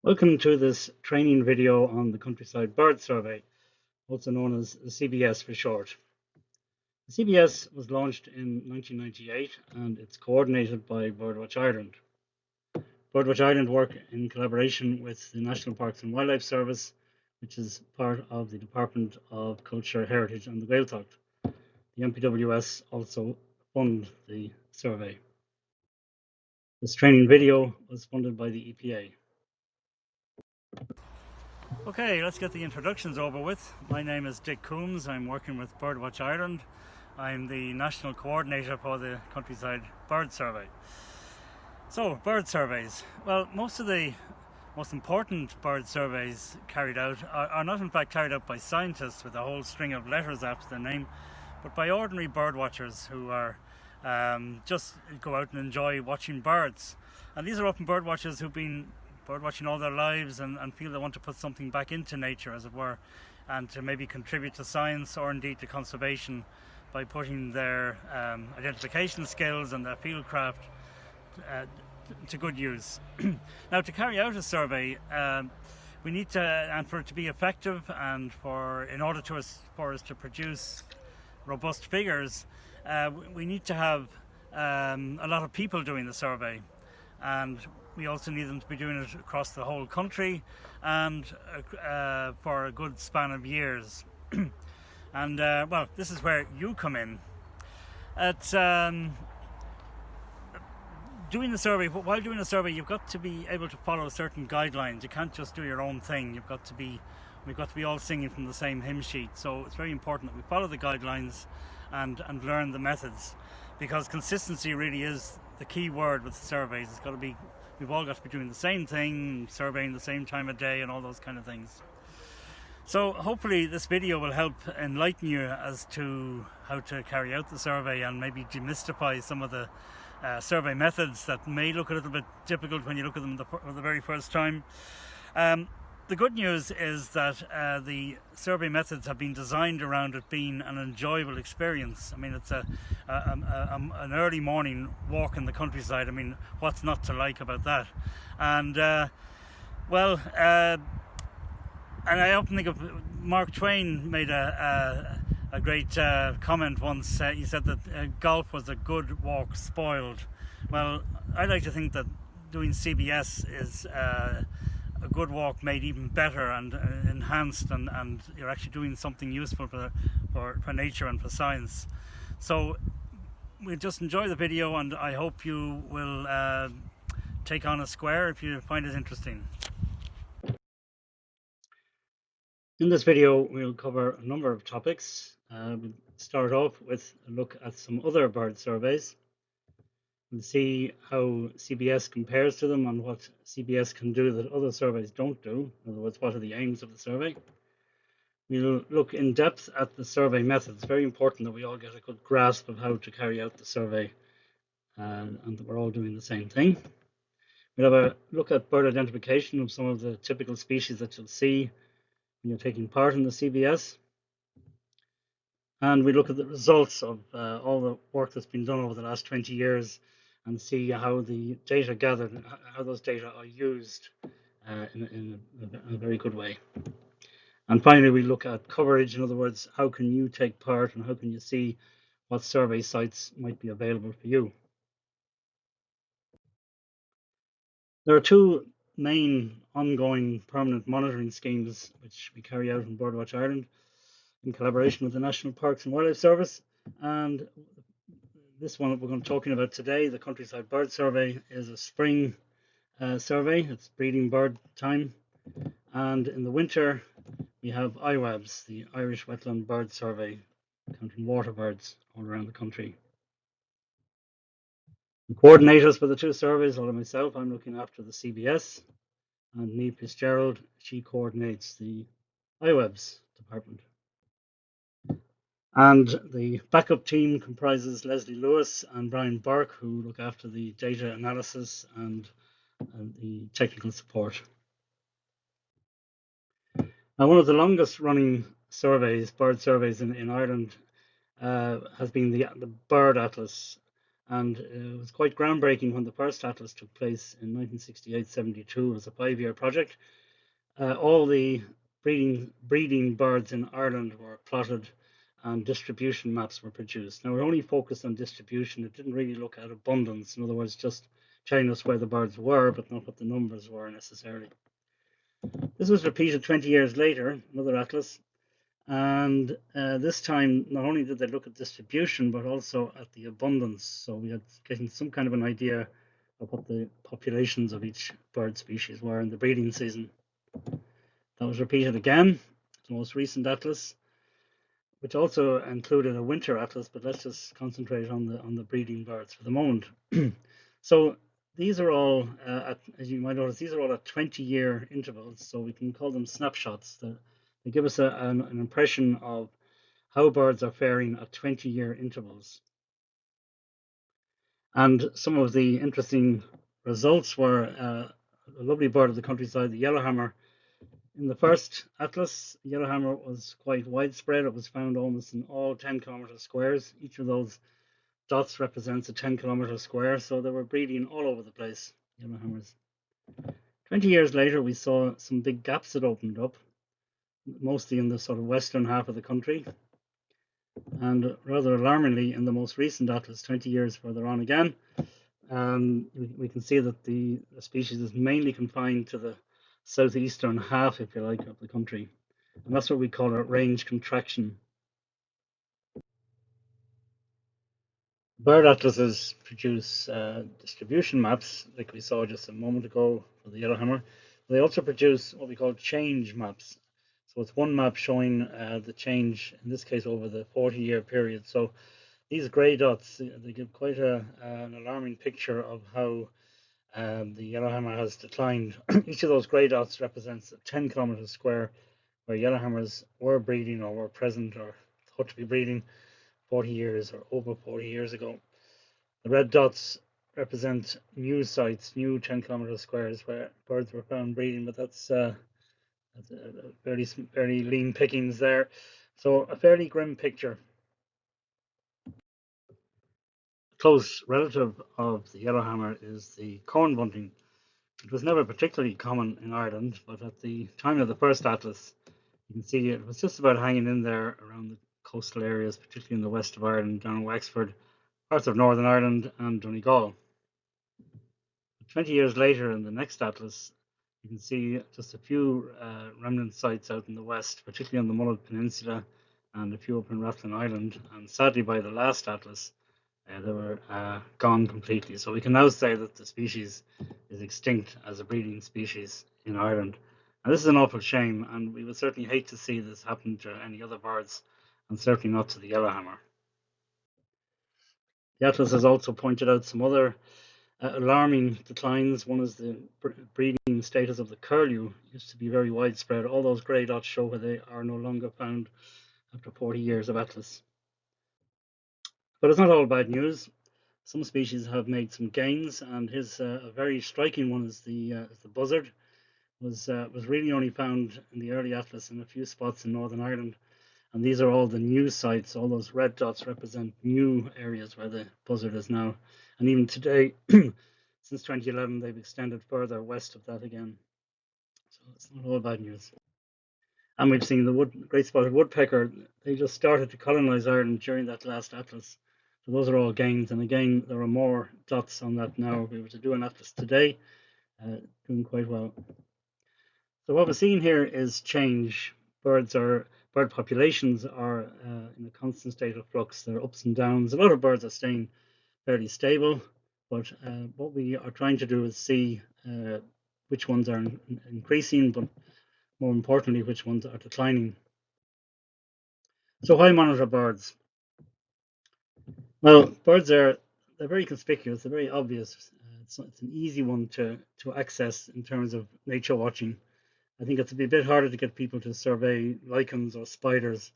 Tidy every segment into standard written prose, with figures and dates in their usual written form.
Welcome to this training video on the Countryside Bird Survey, also known as the CBS for short. The CBS was launched in 1998 and it's coordinated by BirdWatch Ireland. BirdWatch Ireland work in collaboration with the National Parks and Wildlife Service, which is part of the Department of Culture, Heritage and the Gaeltacht. The NPWS also fund the survey. This training video was funded by the EPA. Okay, let's get the introductions over with. My name is Dick Coombs. I'm working with BirdWatch Ireland. I'm the national coordinator for the Countryside Bird Survey. So, bird surveys. Well, most of the most important bird surveys carried out are not in fact carried out by scientists with a whole string of letters after their name, but by ordinary bird watchers who are just go out and enjoy watching birds. And these are often bird watchers who've been bird watching all their lives and feel they want to put something back into nature, as it were, and to maybe contribute to science or indeed to conservation by putting their identification skills and their fieldcraft to good use. Now, to carry out a survey, we need to, and for it to be effective, and for us to produce robust figures, we need to have a lot of people doing the survey, and we also need them to be doing it across the whole country and for a good span of years. And well, this is where you come in. It's doing the survey. But while doing the survey, you've got to be able to follow certain guidelines. You can't just do your own thing. We've got to be all singing from the same hymn sheet. So it's very important that we follow the guidelines and learn the methods, because consistency really is the key word with the surveys. It's got to be, we've all got to be doing the same thing, surveying the same time of day and all those kind of things. So hopefully this video will help enlighten you as to how to carry out the survey and maybe demystify some of the survey methods that may look a little bit difficult when you look at them for the very first time. The good news is that the survey methods have been designed around it being an enjoyable experience. I mean, it's an early morning walk in the countryside. I mean, what's not to like about that? And well, and I often think of Mark Twain made a great comment once. He said that golf was a good walk spoiled. Well, I like to think that doing CBS is a good walk made even better and enhanced, and you're actually doing something useful for nature and for science. So we'll just enjoy the video, and I hope you will take on a square if you find it interesting. In this video, we'll cover a number of topics. We'll start off with a look at some other bird surveys. We'll see how CBS compares to them and what CBS can do that other surveys don't do. In other words, what are the aims of the survey? We'll look in depth at the survey methods. Very important that we all get a good grasp of how to carry out the survey and that we're all doing the same thing. We'll have a look at bird identification of some of the typical species that you'll see when you're taking part in the CBS. And we look at the results of all the work that's been done over the last 20 years and see how the data gathered, how those data are used in a very good way. And finally, we look at coverage. In other words, how can you take part and how can you see what survey sites might be available for you? There are two main ongoing permanent monitoring schemes which we carry out in BirdWatch Ireland in collaboration with the National Parks and Wildlife Service. And this one that we're going to be talking about today, the Countryside Bird Survey, is a spring survey. It's breeding bird time. And in the winter, we have IWABS, the Irish Wetland Bird Survey, counting water birds all around the country. The coordinators for the two surveys are myself. I'm looking after the CBS, and Niamh Fitzgerald, she coordinates the IWABS department. And the backup team comprises Leslie Lewis and Brian Burke, who look after the data analysis and the technical support. Now, one of the longest running surveys, bird surveys in Ireland, has been the Bird Atlas. And it was quite groundbreaking when the first atlas took place in 1968-72. It was a 5-year project. All the breeding birds in Ireland were plotted and distribution maps were produced. Now, we're only focused on distribution. It didn't really look at abundance. In other words, just telling us where the birds were, but not what the numbers were necessarily. This was repeated 20 years later, another atlas, and this time not only did they look at distribution, but also at the abundance. So we had getting some kind of an idea of what the populations of each bird species were in the breeding season. That was repeated again, the most recent atlas, which also included a winter atlas, but let's just concentrate on the breeding birds for the moment. So these are all, as you might notice, these are all at 20-year intervals, so we can call them snapshots. They give us an impression of how birds are faring at 20-year intervals. And some of the interesting results were a lovely bird of the countryside, the yellowhammer. In the first atlas, yellowhammer was quite widespread. It was found almost in all 10-kilometer squares. Each of those dots represents a 10-kilometer square, so they were breeding all over the place, yellowhammers. 20 years later, we saw some big gaps that opened up, mostly in the sort of western half of the country. And rather alarmingly, in the most recent atlas, 20 years further on again, we can see that the species is mainly confined to the southeastern half, if you like, of the country. And that's what we call a range contraction. Bird atlases produce distribution maps, like we saw just a moment ago for the yellowhammer. They also produce what we call change maps. So it's one map showing the change, in this case, over the 40-year period. So these grey dots, they give quite an alarming picture of how the yellowhammer has declined. Each of those grey dots represents a 10-kilometer square where yellowhammers were breeding or were present or thought to be breeding 40 years or over 40 years ago. The red dots represent new sites, new 10-kilometer squares where birds were found breeding, but that's fairly lean pickings there. So a fairly grim picture. A close relative of the yellowhammer is the corn bunting. It was never particularly common in Ireland, but at the time of the first atlas, you can see it was just about hanging in there around the coastal areas, particularly in the west of Ireland, down in Wexford, parts of Northern Ireland, and Donegal. 20 years later, in the next atlas, you can see just a few remnant sites out in the west, particularly on the Mullet Peninsula, and a few up in Rathlin Island. And sadly, by the last atlas, they were gone completely. So we can now say that the species is extinct as a breeding species in Ireland. And this is an awful shame, and we would certainly hate to see this happen to any other birds, and certainly not to the yellowhammer. The atlas has also pointed out some other alarming declines. One is the breeding status of the curlew. It used to be very widespread. All those grey dots show where they are no longer found after 40 years of atlas. But it's not all bad news. Some species have made some gains, and here's a very striking one is the buzzard. Was really only found in the early atlas in a few spots in Northern Ireland, and these are all the new sites. All those red dots represent new areas where the buzzard is now, and even today, since 2011, they've extended further west of that again. So it's not all bad news. And we've seen the great spotted woodpecker. They just started to colonize Ireland during that last atlas. So those are all gains. And again, there are more dots on that now. If we were to do an atlas today, doing quite well. So what we're seeing here is change. Bird populations are in a constant state of flux. There are ups and downs. A lot of birds are staying fairly stable, but what we are trying to do is see which ones are increasing, but more importantly, which ones are declining. So why monitor birds? Well, they're very conspicuous. They're very obvious. It's an easy one to access in terms of nature watching. I think it's a bit harder to get people to survey lichens or spiders.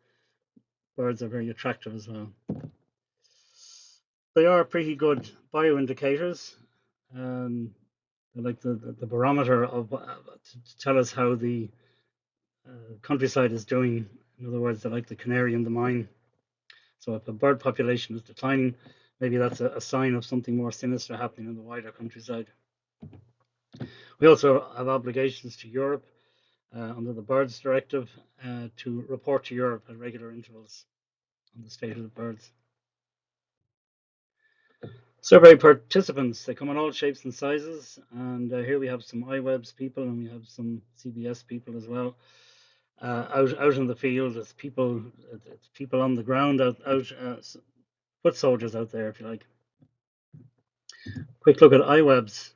Birds are very attractive as well. They are pretty good bioindicators. They're like the barometer of to tell us how the countryside is doing. In other words, they're like the canary in the mine. So if a bird population is declining, maybe that's a sign of something more sinister happening in the wider countryside. We also have obligations to Europe under the Birds Directive to report to Europe at regular intervals on the state of the birds. Survey participants, they come in all shapes and sizes, and here we have some iWebs people and we have some CBS people as well. Out in the field, it's people on the ground, foot soldiers out there, if you like. Quick look at iWebs.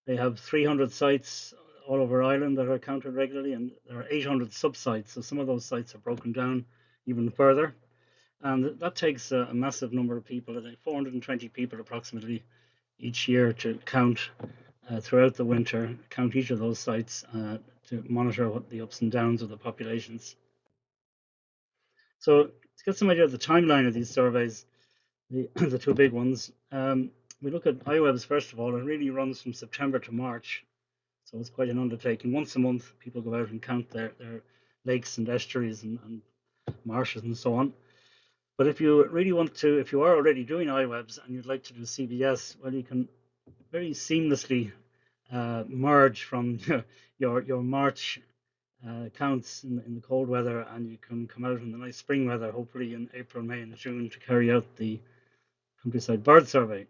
They have 300 sites all over Ireland that are counted regularly, and there are 800 sub-sites, so some of those sites are broken down even further. And that takes a massive number of people, I think 420 people approximately each year to count throughout the winter, count each of those sites to monitor what the ups and downs of the populations. So to get some idea of the timeline of these surveys, the two big ones, we look at iWebs first of all. It really runs from September to March, so it's quite an undertaking. Once a month, people go out and count their lakes and estuaries and marshes and so on. But if you really want to, if you are already doing iWebs and you'd like to do CBS, well, you can very seamlessly merge from your March counts in the cold weather, and you can come out in the nice spring weather, hopefully in April, May, and June, to carry out the countryside bird survey.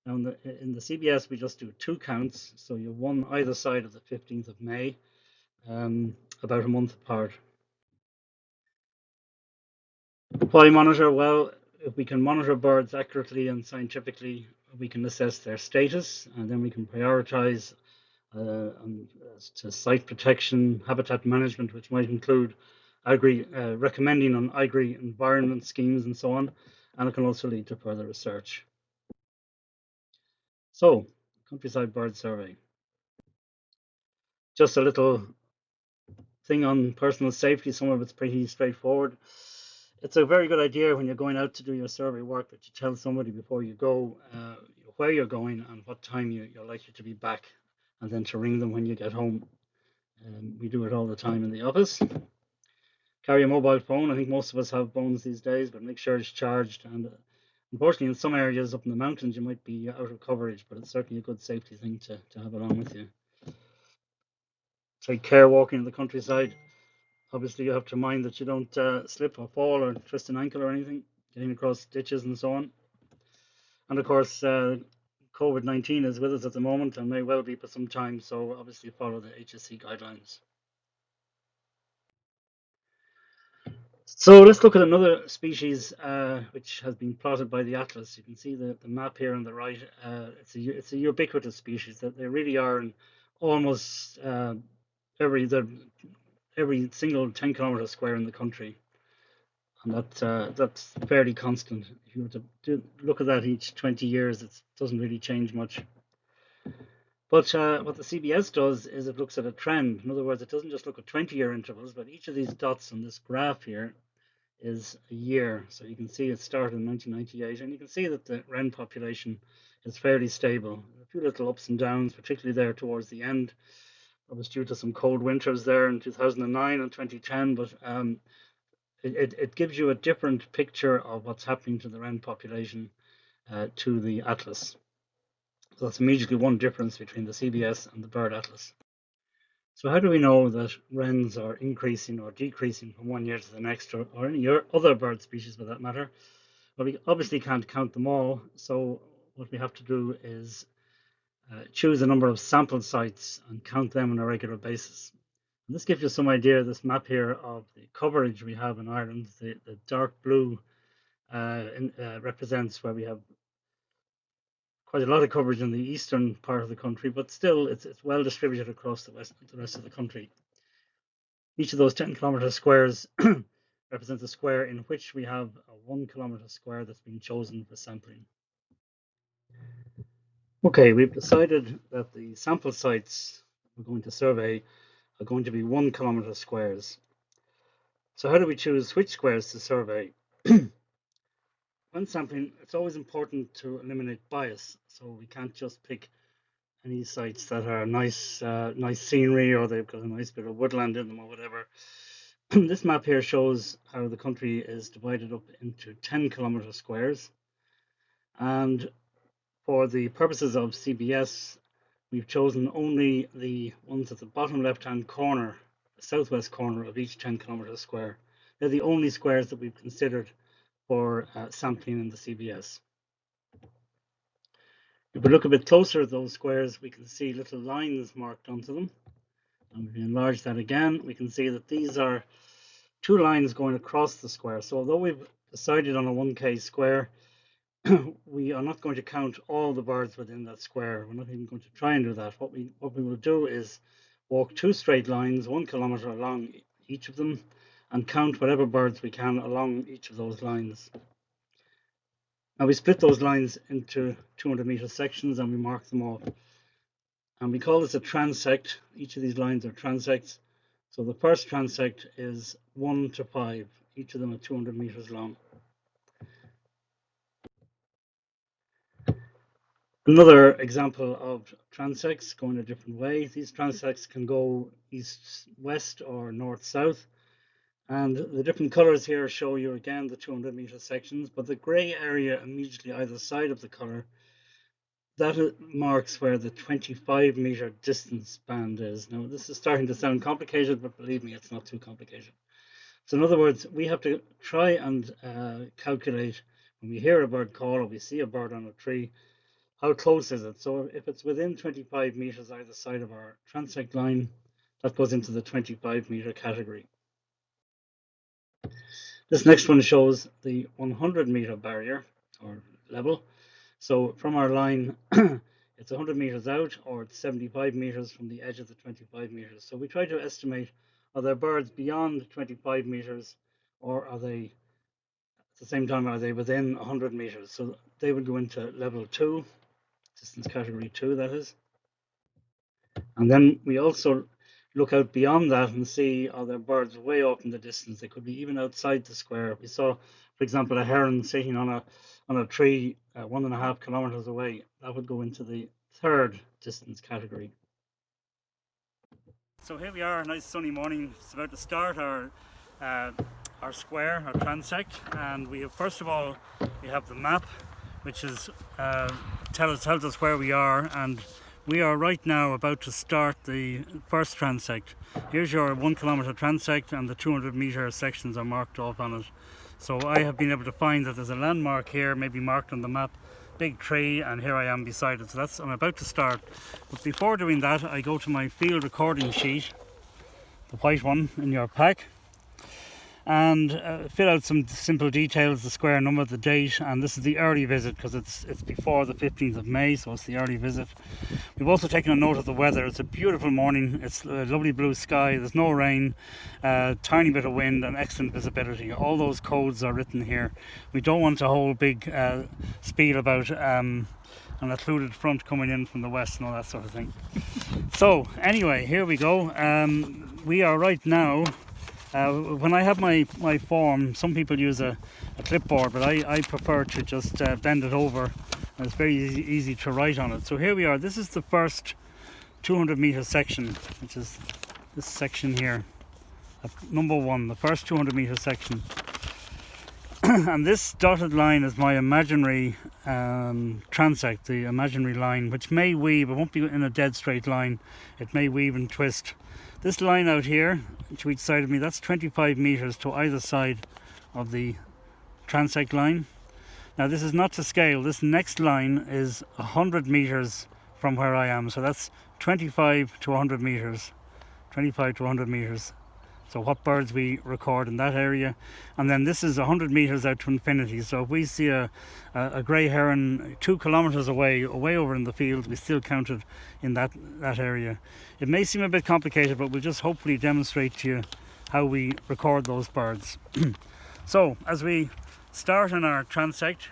Now, in the CBS, we just do two counts, so you have one either side of the 15th of May, about a month apart. Why monitor? Well, if we can monitor birds accurately and scientifically, we can assess their status, and then we can prioritize to site protection, habitat management, which might include recommending on agri environment schemes and so on, and it can also lead to further research. So, countryside bird survey. Just a little thing on personal safety. Some of it's pretty straightforward. It's a very good idea when you're going out to do your survey work that you tell somebody before you go where you're going and what time you're likely to be back, and then to ring them when you get home. We do it all the time in the office. Carry a mobile phone. I think most of us have phones these days, but make sure it's charged. And unfortunately, in some areas up in the mountains, you might be out of coverage, but it's certainly a good safety thing to have along with you. Take care walking in the countryside. Obviously, you have to mind that you don't slip or fall or twist an ankle or anything, getting across ditches and so on. And of course, COVID-19 is with us at the moment and may well be for some time, so obviously follow the HSE guidelines. So let's look at another species which has been plotted by the atlas. You can see the map here on the right. It's a ubiquitous species that they really are in almost every single 10 kilometer square in the country, and that's fairly constant. If you were to look at that each 20 years, it doesn't really change much. But what the CBS does is it looks at a trend. In other words, it doesn't just look at 20-year intervals, but each of these dots on this graph here is a year. So you can see it started in 1998, and you can see that the wren population is fairly stable. A few little ups and downs, particularly there towards the end. That was due to some cold winters there in 2009 and 2010, but it gives you a different picture of what's happening to the wren population to the atlas. So that's immediately one difference between the CBS and the bird atlas. So how do we know that wrens are increasing or decreasing from one year to the next, or any other bird species for that matter? Well, we obviously can't count them all. So what we have to do is choose a number of sample sites and count them on a regular basis. And this gives you some idea, this map here, of the coverage we have in Ireland. The dark blue represents where we have quite a lot of coverage in the eastern part of the country, but still it's well distributed across the rest of the country. Each of those 10 kilometer squares represents a square in which we have a 1 kilometer square that's been chosen for sampling. Okay, we've decided that the sample sites we're going to survey are going to be 1 kilometer squares. So how do we choose which squares to survey? When sampling, it's always important to eliminate bias. So we can't just pick any sites that are nice scenery, or they've got a nice bit of woodland in them or whatever. This map here shows how the country is divided up into 10 kilometer squares. And for the purposes of CBS, we've chosen only the ones at the bottom left-hand corner, the southwest corner of each 10 kilometre square. They're the only squares that we've considered for sampling in the CBS. If we look a bit closer at those squares, we can see little lines marked onto them. And if we enlarge that again, we can see that these are two lines going across the square. So although we've decided on a 1K square, we are not going to count all the birds within that square. We're not even going to try and do that. What we will do is walk two straight lines, 1 kilometre along each of them, and count whatever birds we can along each of those lines. Now we split those lines into 200-metre sections and we mark them off. And we call this a transect. Each of these lines are transects. So the first transect is 1 to 5. Each of them are 200 meters long. Another example of transects going a different way. These transects can go east-west or north-south. And the different colors here show you again the 200-meter sections, but the gray area immediately either side of the color, that marks where the 25-meter distance band is. Now, this is starting to sound complicated, but believe me, it's not too complicated. So in other words, we have to try and calculate when we hear a bird call or we see a bird on a tree, how close is it? So if it's within 25 meters either side of our transect line, that goes into the 25-meter category. This next one shows the 100-meter barrier or level. So from our line, it's 100 meters out, or it's 75 meters from the edge of the 25 meters. So we try to estimate, are there birds beyond 25 meters, or are they, at the same time, are they within 100 meters? So they would go into level 2, distance category 2, that is. And then we also look out beyond that and see, are there birds way off in the distance? They could be even outside the square. We saw, for example, a heron sitting on a tree 1.5 kilometers away. That would go into the third distance category. So here we are, a nice sunny morning. It's about to start our square, our transect, and we have, first of all, we have the map, which is tells us where we are, and we are right now about to start the first transect. Here's your 1 kilometre transect, and the 200-metre sections are marked off on it. So I have been able to find that there's a landmark here, maybe marked on the map, big tree, and here I am beside it. So I'm about to start. But before doing that, I go to my field recording sheet, the white one in your pack, and fill out some simple details, the square number, the date, and this is the early visit because it's before the 15th of May, so it's the early visit. We've also taken a note of the weather. It's a beautiful morning, it's a lovely blue sky, there's no rain, tiny bit of wind and excellent visibility. All those codes are written here. We don't want a whole big spiel about an occluded front coming in from the west and all that sort of thing. So anyway, here we go. We are right now, when I have my form, some people use a clipboard, but I prefer to just bend it over, and it's very easy to write on it. So here we are. This is the first 200-meter section, which is this section here, number 1, the first 200-meter section. And this dotted line is my imaginary transect, the imaginary line, which may weave. It won't be in a dead straight line. It may weave and twist. This line out here, to each side of me, that's 25 meters to either side of the transect line. Now this is not to scale. This next line is 100 meters from where I am. So that's 25 to 100 meters. 25 to 100 meters. So what birds we record in that area. And then this is 100 meters out to infinity. So if we see a grey heron 2 kilometers away over in the field, we still count it in that area. It may seem a bit complicated, but we'll just hopefully demonstrate to you how we record those birds. So as we start on our transect,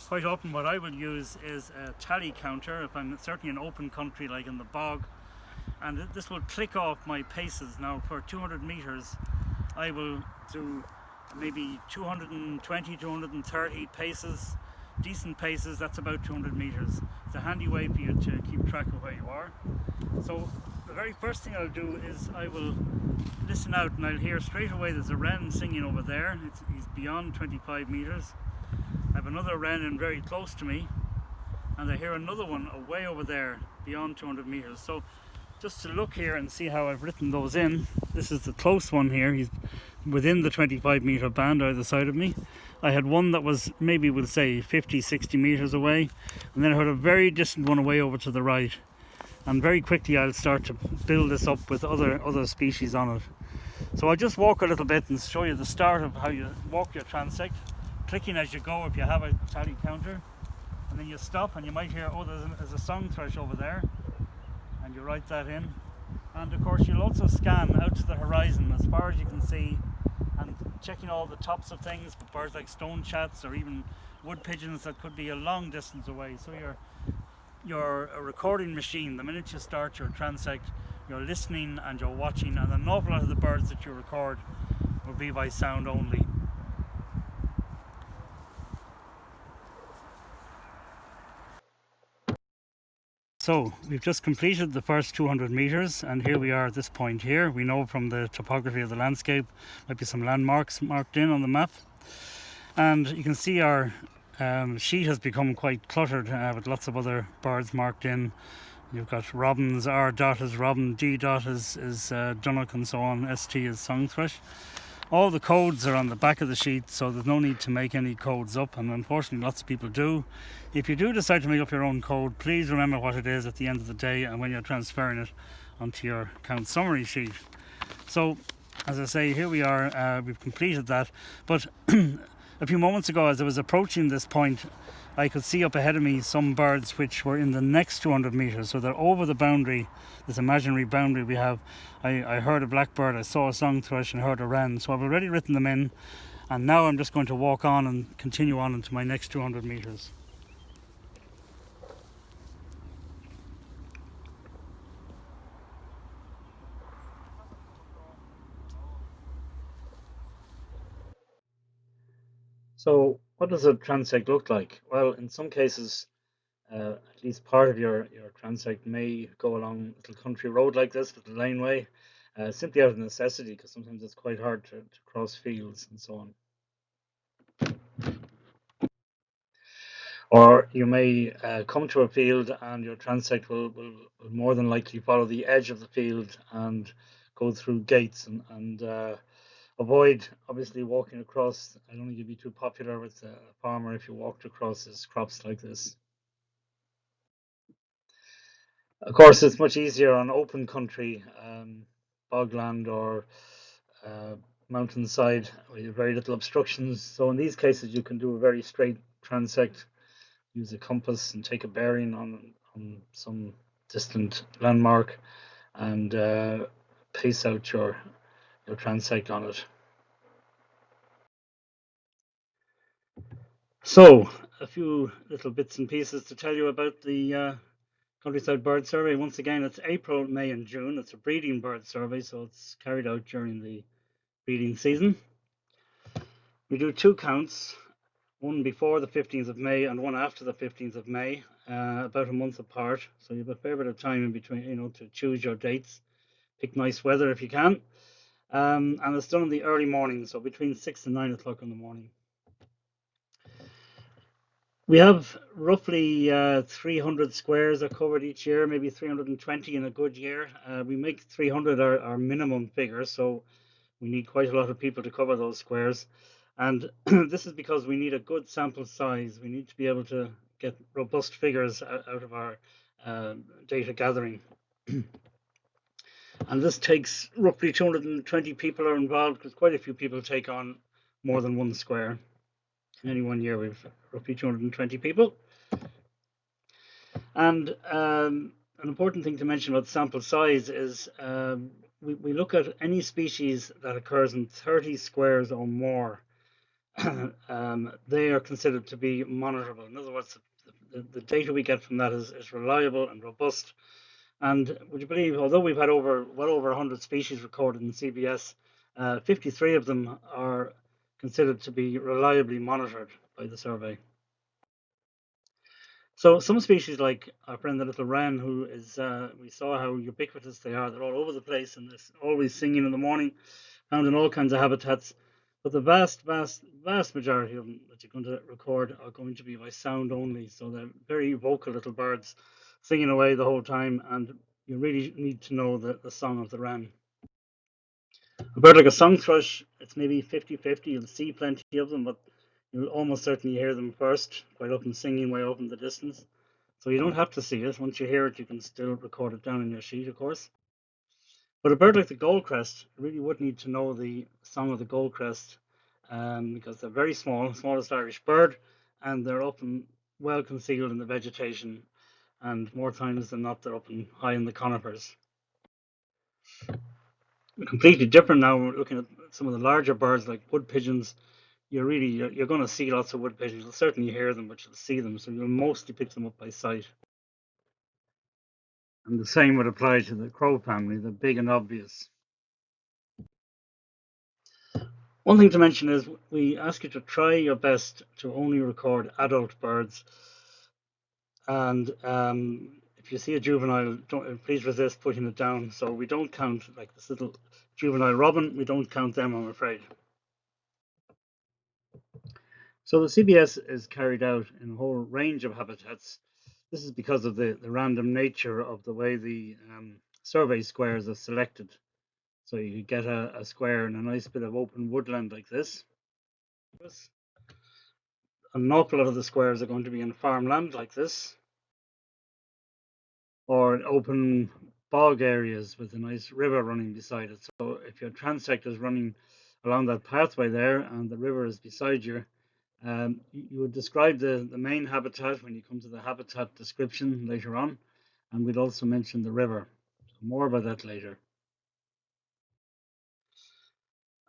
quite often what I will use is a tally counter if I'm certainly in open country like in the bog, and this will click off my paces. Now for 200 meters I will do maybe 220, 230 paces, decent paces. That's about 200 meters. It's a handy way for you to keep track of where you are. So the very first thing I'll do is I will listen out, and I'll hear straight away there's a wren singing over there. He's beyond 25 meters. I have have another wren in very close to me, and I hear another one way over there beyond 200 meters. So just to look here and see how I've written those in, this is the close one here. He's within the 25-meter band either side of me. I had one that was maybe, we'll say, 50-60 meters away, and then I heard a very distant one away over to the right. And very quickly I'll start to build this up with other species on it. So I'll just walk a little bit and show you the start of how you walk your transect, clicking as you go if you have a tally counter, and then you stop and you might hear, oh, there's a song thrush over there, and you write that in. And of course you'll also scan out to the horizon as far as you can see, and checking all the tops of things, birds like stone chats or even wood pigeons that could be a long distance away. So you're a recording machine. The minute you start your transect, you're listening and you're watching, and an awful lot of the birds that you record will be by sound only. So we've just completed the first 200 meters, and here we are at this point here. We know from the topography of the landscape, might be some landmarks marked in on the map, and you can see our sheet has become quite cluttered with lots of other birds marked in. You've got robins, R dot is robin, D dot is dunnock, and so on, ST is song thrush. All the codes are on the back of the sheet, so there's no need to make any codes up, and unfortunately lots of people do. If you do decide to make up your own code, please remember what it is at the end of the day and when you're transferring it onto your count summary sheet. So as I say, here we are, we've completed that, but a few moments ago as I was approaching this point, I could see up ahead of me some birds which were in the next 200 meters, so they're over the boundary, this imaginary boundary we have. I heard a blackbird, I saw a song thrush, and heard a wren, so I've already written them in, and now I'm just going to walk on and continue on into my next 200 meters. So what does a transect look like? Well, in some cases, at least part of your transect may go along a little country road like this with a laneway, simply out of necessity, because sometimes it's quite hard to cross fields and so on. Or you may come to a field and your transect will more than likely follow the edge of the field and go through gates and avoid obviously walking across. I don't think you'd be too popular with a farmer if you walked across his crops like this. Of course, it's much easier on open country, bogland or uh, mountainside where you have very little obstructions. So in these cases, you can do a very straight transect, use a compass and take a bearing on some distant landmark and pace out your transect on it. So a few little bits and pieces to tell you about the Countryside Bird Survey. Once again, it's April, May and June. It's a breeding bird survey, so it's carried out during the breeding season. We do two counts, one before the 15th of May and one after the 15th of May, about a month apart. So you have a fair bit of time in between, to choose your dates. Pick nice weather if you can. And it's done in the early morning, so between 6 and 9 o'clock in the morning. We have roughly 300 squares are covered each year, maybe 320 in a good year. We make 300 our minimum figure, so we need quite a lot of people to cover those squares. And this is because we need a good sample size. We need to be able to get robust figures out of our data gathering. And this takes roughly 220 people are involved, because quite a few people take on more than one square. In any one year, we've roughly 220 people. And an important thing to mention about sample size is we look at any species that occurs in 30 squares or more. They are considered to be monitorable. In other words, the data we get from that is reliable and robust. And would you believe, although we've had well over 100 species recorded in CBS, 53 of them are considered to be reliably monitored by the survey. So some species, like our friend the little wren, who is, we saw how ubiquitous they are. They're all over the place and they're always singing in the morning, found in all kinds of habitats. But the vast majority of them that you're going to record are going to be by sound only. So they're very vocal little birds singing away the whole time, and you really need to know the song of the wren. A bird like a song thrush, it's maybe 50-50. You'll see plenty of them, but you'll almost certainly hear them first, quite often singing way up in the distance. So you don't have to see it. Once you hear it, you can still record it down in your sheet, of course. But a bird like the goldcrest really would need to know the song of the goldcrest because they're very small, smallest Irish bird, and they're often well concealed in the vegetation. And more times than not, they're up high in the conifers. Completely different now. We're looking at some of the larger birds like wood pigeons. You're going to see lots of wood pigeons. You'll certainly hear them, but you'll see them. So you'll mostly pick them up by sight. And the same would apply to the crow family, the big and obvious. One thing to mention is we ask you to try your best to only record adult birds. And if you see a juvenile, please resist putting it down. So we don't count like this little juvenile robin. We don't count them, I'm afraid. So the CBS is carried out in a whole range of habitats. This is because of the random nature of the way the survey squares are selected. So you get a square in a nice bit of open woodland like this. An awful lot of the squares are going to be in farmland like this, or open bog areas with a nice river running beside it. So if your transect is running along that pathway there and the river is beside you, you would describe the main habitat when you come to the habitat description later on, and we'd also mention the river. So more about that later.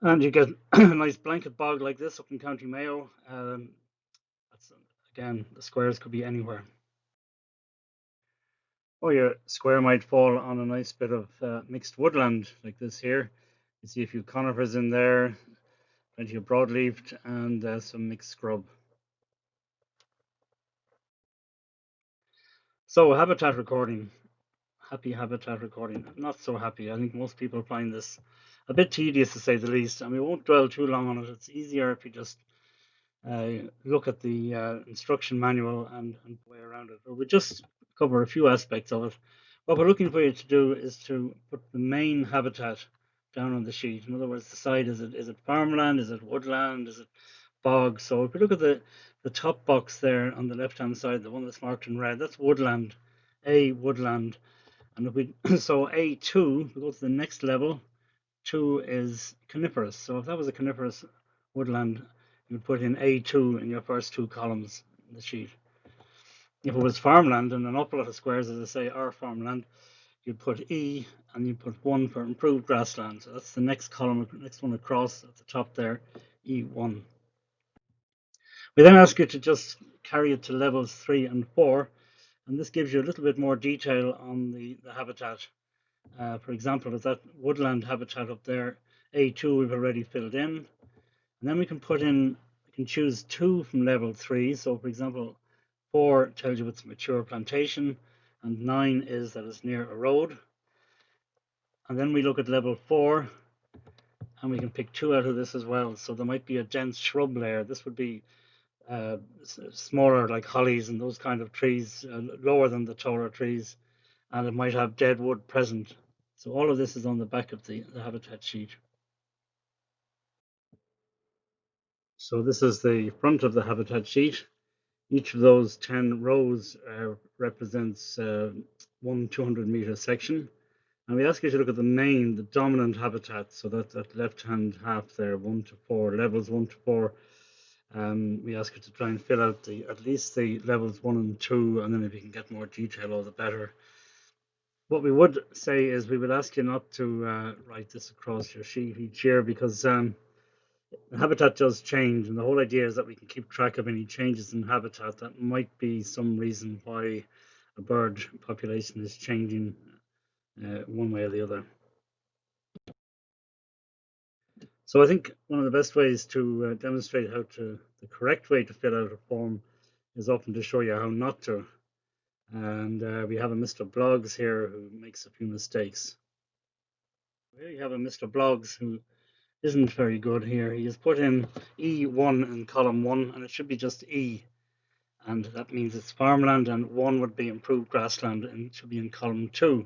And you get a nice blanket bog like this up in County Mayo. That's, again, the squares could be anywhere. Or your square might fall on a nice bit of mixed woodland like this here. You see a few conifers in there, plenty of broadleafed, and some mixed scrub. So habitat recording, happy habitat recording. Not so happy. I think most people find this a bit tedious to say the least, and we won't dwell too long on it. It's easier if you just look at the instruction manual and way around it. But we just cover a few aspects of it. What we're looking for you to do is to put the main habitat down on the sheet. In other words, decide is it farmland, is it woodland, is it bog? So if we look at the top box there on the left hand side, the one that's marked in red, that's woodland, A woodland. And if we so A2, we go to the next level. 2 is coniferous. So if that was a coniferous woodland, you would put in A2 in your first two columns in the sheet. If it was farmland, and an awful lot of squares, as I say, are farmland, you'd put E and you put 1 for improved grassland. So that's the next column, next one across at the top there, E1. We then ask you to just carry it to levels 3 and 4, and this gives you a little bit more detail on the habitat. For example, with that woodland habitat up there, A2 we've already filled in. And then we can choose 2 from level 3. So for example, 4 tells you it's a mature plantation, and 9 is that it's near a road. And then we look at level 4, and we can pick 2 out of this as well. So there might be a dense shrub layer. This would be smaller, like hollies and those kind of trees, lower than the taller trees, and it might have dead wood present. So all of this is on the back of the habitat sheet. So this is the front of the habitat sheet. Each of those 10 rows represents one 200-meter section. And we ask you to look at the dominant habitat. So that left-hand half there, 1 to 4, levels 1 to 4. We ask you to try and fill out at least the levels 1 and 2, and then if you can get more detail, all the better. What we would say is we would ask you not to write this across your sheet each year, because the habitat does change, and the whole idea is that we can keep track of any changes in habitat. That might be some reason why a bird population is changing one way or the other. So I think one of the best ways to demonstrate the correct way to fill out a form is often to show you how not to. And we have a Mr. Blogs here who makes a few mistakes. Here you have a Mr. Blogs who isn't very good here. He has put in E1 in column 1, and it should be just E, and that means it's farmland, and 1 would be improved grassland, and it should be in column 2.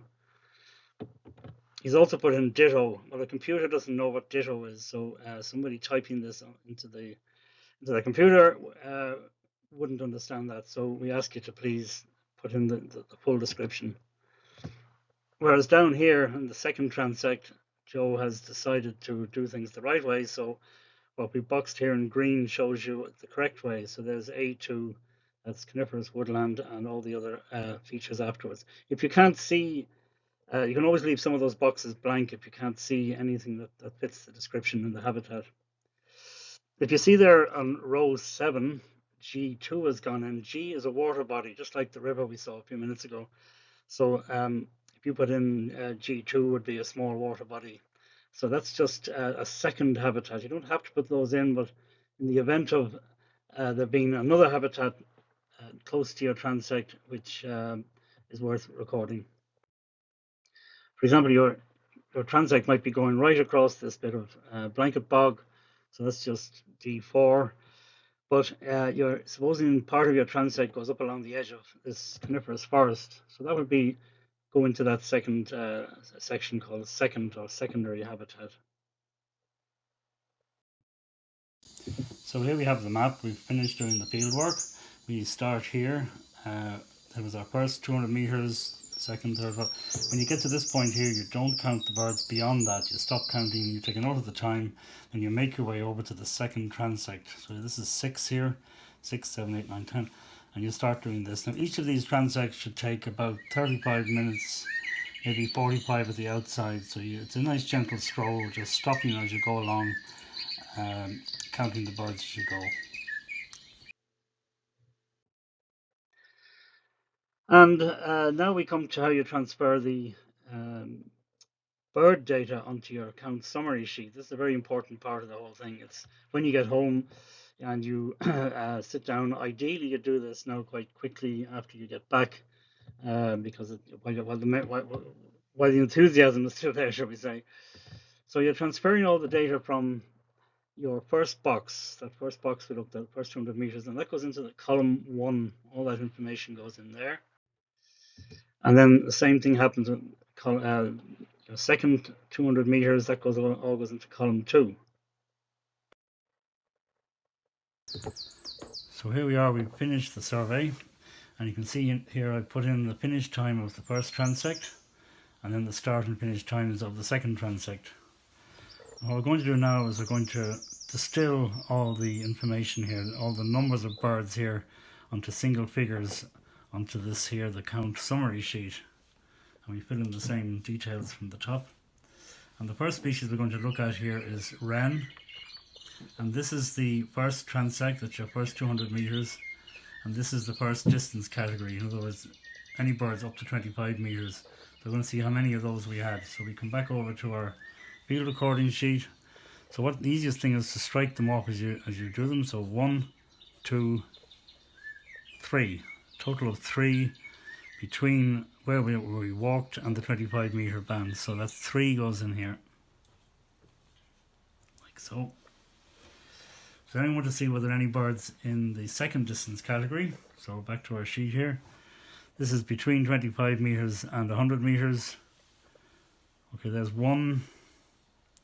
He's also put in ditto. Well, the computer doesn't know what ditto is, so somebody typing this into the computer wouldn't understand that. So we ask you to please put in the full description. Whereas down here in the second transect, Joe has decided to do things the right way. So what we boxed here in green shows you the correct way. So there's A2, that's coniferous woodland, and all the other features afterwards. If you can't see, you can always leave some of those boxes blank if you can't see anything that fits the description in the habitat. If you see there on row 7, G2 has gone in. G is a water body, just like the river we saw a few minutes ago. So if you put in G2 would be a small water body. So that's just a second habitat. You don't have to put those in, but in the event of there being another habitat close to your transect, which is worth recording. For example, your transect might be going right across this bit of blanket bog. So that's just D4. But you're supposing part of your transect goes up along the edge of this coniferous forest. So that would be go into that second section called second or secondary habitat. So here we have the map. We've finished doing the field work. We start here. That was our first 200 meters, second, third. When you get to this point here, you don't count the birds beyond that. You stop counting, you take a note of the time, and you make your way over to the second transect. So this is 6 here, 6, 7, 8, 9, 10. And you start doing this. Now each of these transects should take about 35 minutes, maybe 45 at the outside. So it's a nice gentle stroll, just stopping as you go along, counting the birds as you go. And now we come to how you transfer the bird data onto your account summary sheet. This is a very important part of the whole thing. It's when you get home and you sit down, ideally you do this now quite quickly after you get back, because while the enthusiasm is still there, shall we say. So you're transferring all the data from your first box, that first box we looked at, the first 200 meters, and that goes into the column 1. All that information goes in there. And then the same thing happens with your second 200 meters, that all goes into column 2. So here we are, we've finished the survey, and you can see here I put in the finish time of the first transect, and then the start and finish times of the second transect. And what we're going to do now is we're going to distill all the information here, all the numbers of birds here, onto single figures onto this here, the count summary sheet. And we fill in the same details from the top. And the first species we're going to look at here is wren. And this is the first transect, that's your first 200 meters. And this is the first distance category. In other words, any birds up to 25 meters. So we're going to see how many of those we had. So we come back over to our field recording sheet. So what the easiest thing is to strike them off as you do them. So 1, 2, 3. Total of 3 between where we walked and the 25 meter band. So that's 3 goes in here, like so. So then we want to see whether any birds in the second distance category. So back to our sheet here. This is between 25 meters and 100 meters. Okay, there's 1,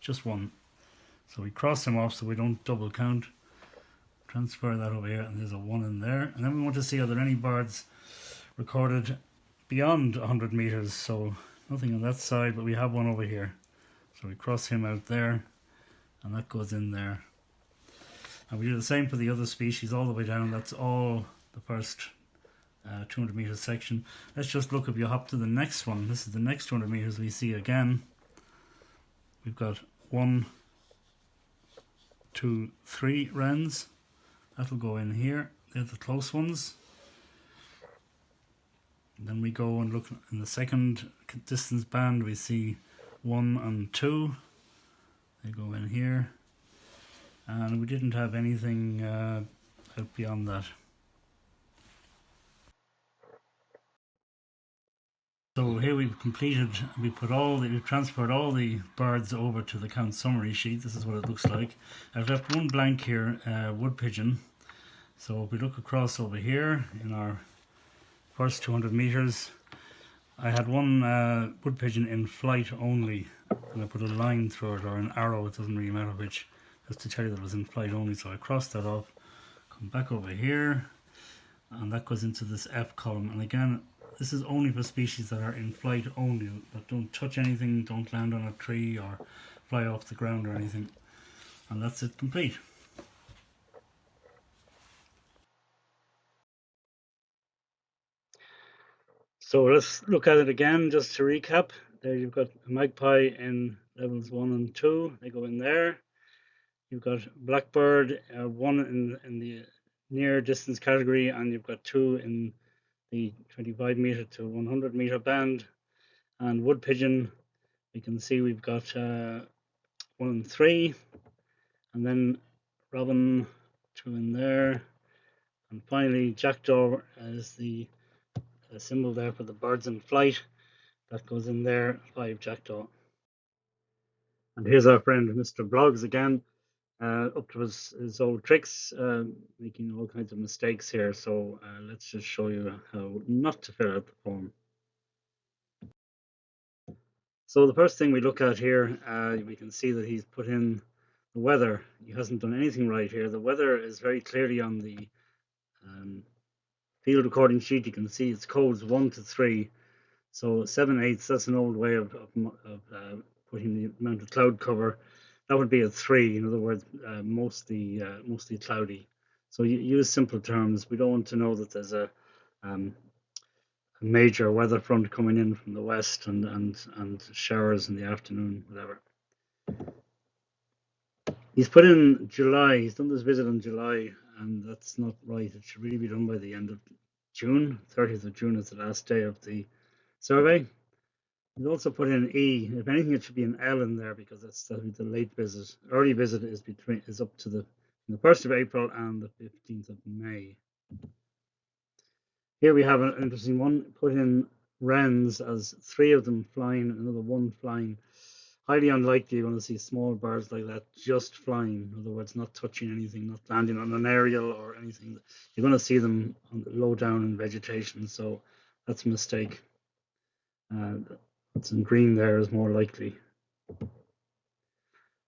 just 1. So we cross them off so we don't double count. Transfer that over here, and there's a 1 in there. And then we want to see are there any birds recorded beyond 100 meters. So nothing on that side, but we have one over here. So we cross him out there, and that goes in there. And we do the same for the other species all the way down. That's all the first 200 meter section. Let's just look, if you hop to the next one, this is the next 200 meters we see again. We've got 1, 2, 3 wrens. That'll go in here. They're the close ones. And then we go and look in the second distance band. We see 1 and 2. They go in here. And we didn't have anything out beyond that. So here we've transferred all the birds over to the count summary sheet. This is what it looks like. I've left one blank here, wood pigeon. So if we look across over here in our first 200 meters, I had one wood pigeon in flight only, and I put a line through it, or an arrow, it doesn't really matter which, just to tell you that it was in flight only. So I crossed that off, come back over here, and that goes into this F column. And again, this is only for species that are in flight only, that don't touch anything, don't land on a tree or fly off the ground or anything. And that's it complete. So let's look at it again just to recap. There you've got a magpie in levels 1 and 2, they go in there. You've got blackbird, one in the near distance category, and you've got two in the 25 meter to 100 meter band. And wood pigeon, you can see we've got 1 and 3, and then robin, 2 in there, and finally jackdaw is the symbol there for the birds in flight. That goes in there, 5 jackdaw. And here's our friend Mr. Bloggs again, up to his old tricks, making all kinds of mistakes here. So let's just show you how not to fill out the form. So the first thing we look at here, we can see that he's put in the weather. He hasn't done anything right here. The weather is very clearly on the field recording sheet. You can see it's codes 1 to 3. So 7/8, that's an old way of putting the amount of cloud cover. That would be a 3. In other words, mostly cloudy. So you use simple terms. We don't want to know that there's a major weather front coming in from the west and showers in the afternoon, whatever. He's put in July. He's done this visit in July, and that's not right. It should really be done by the end of June. 30th of June is the last day of the survey. He's also put in E. If anything, it should be an L in there because that's the late visit. Early visit is up to the 1st of April and the 15th of May. Here we have an interesting one. Put in wrens as 3 of them flying, another 1 flying. Highly unlikely you're going to see small birds like that just flying. In other words, not touching anything, not landing on an aerial or anything. You're going to see them low down in vegetation, so that's a mistake. What's in green there is more likely.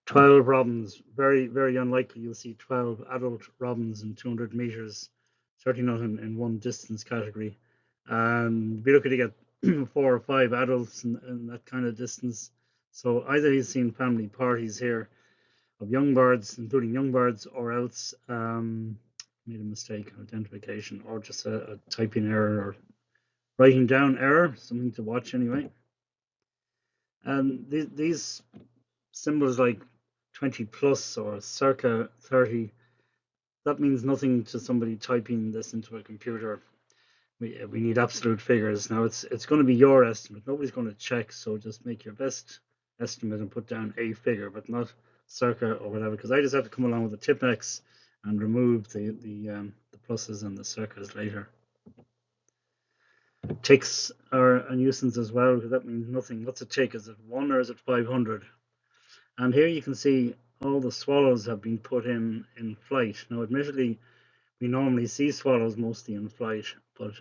12 robins, very, very unlikely you'll see 12 adult robins in 200 meters, certainly not in one distance category. And be looking to get 4 or 5 adults in that kind of distance. So either he's seen family parties here of young birds, including young birds, or else made a mistake of identification, or just a typing error or writing down error, something to watch anyway. And these symbols like 20 plus or circa 30, that means nothing to somebody typing this into a computer. We need absolute figures. Now it's going to be your estimate. Nobody's going to check, so just make your best estimate and put down a figure, but not circa or whatever, because I just have to come along with the Tipex and remove the pluses and the circas later. Ticks are a nuisance as well, because that means nothing. What's a tick? Is it 1 or is it 500? And here you can see all the swallows have been put in flight. Now, admittedly, we normally see swallows mostly in flight, but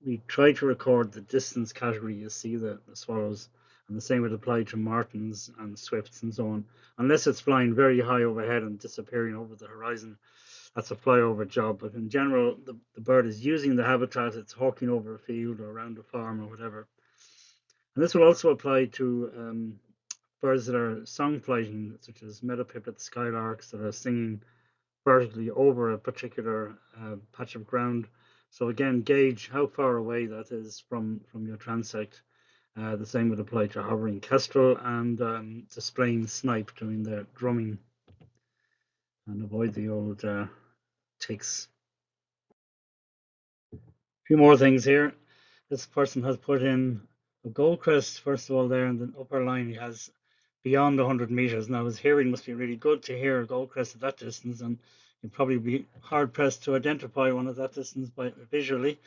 we try to record the distance category. You see the swallows, and the same would apply to martins and swifts and so on. Unless it's flying very high overhead and disappearing over the horizon, that's a flyover job. But in general, the bird is using the habitat. It's hawking over a field or around a farm or whatever. And this will also apply to birds that are song flighting, such as meadow pipits, skylarks that are singing vertically over a particular patch of ground. So again, gauge how far away that is from your transect. The same would apply to hovering kestrel and displaying snipe doing their drumming. And avoid the old ticks. A few more things here. This person has put in a goldcrest, first of all, there in the upper line. He has beyond 100 meters. Now, his hearing must be really good to hear a goldcrest at that distance, and you'd probably be hard pressed to identify one at that distance visually.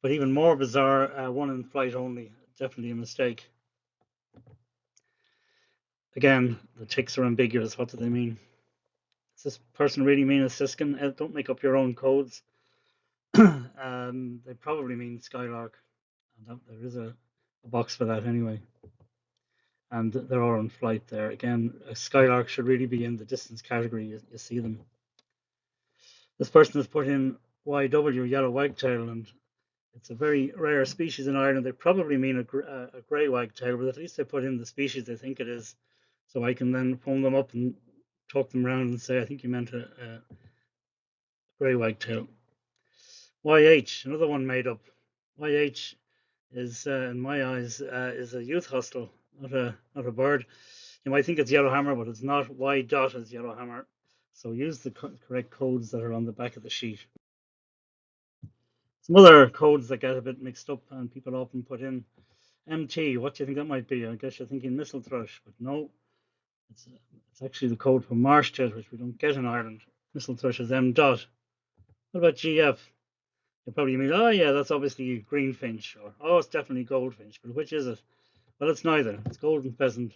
But even more bizarre, one in flight only. definitely a mistake. Again, the ticks are ambiguous. What do they mean? Does this person really mean a siskin? Don't make up your own codes. They probably mean skylark. And there is a box for that anyway. And they're all on flight there. Again, a skylark should really be in the distance category. You see them. This person has put in YW, yellow wagtail, and it's a very rare species in Ireland. They probably mean a grey wagtail, but at least they put in the species they think it is. So I can then phone them up and talk them around and say, I think you meant a grey wagtail. YH, another one made up. YH is, in my eyes, is a youth hostel, not a bird. You might think it's yellowhammer, but it's not. Y dot is yellowhammer. So use the correct codes that are on the back of the sheet. Some other codes that get a bit mixed up and people often put in MT. What do you think that might be? I guess you're thinking missile thrush, but no, it's actually the code for marsh tit, which we don't get in Ireland. Missile thrush is M dot. What about GF? You probably mean, oh yeah, that's obviously greenfinch, or oh, it's definitely goldfinch. But which is it? Well, it's neither. It's golden pheasant.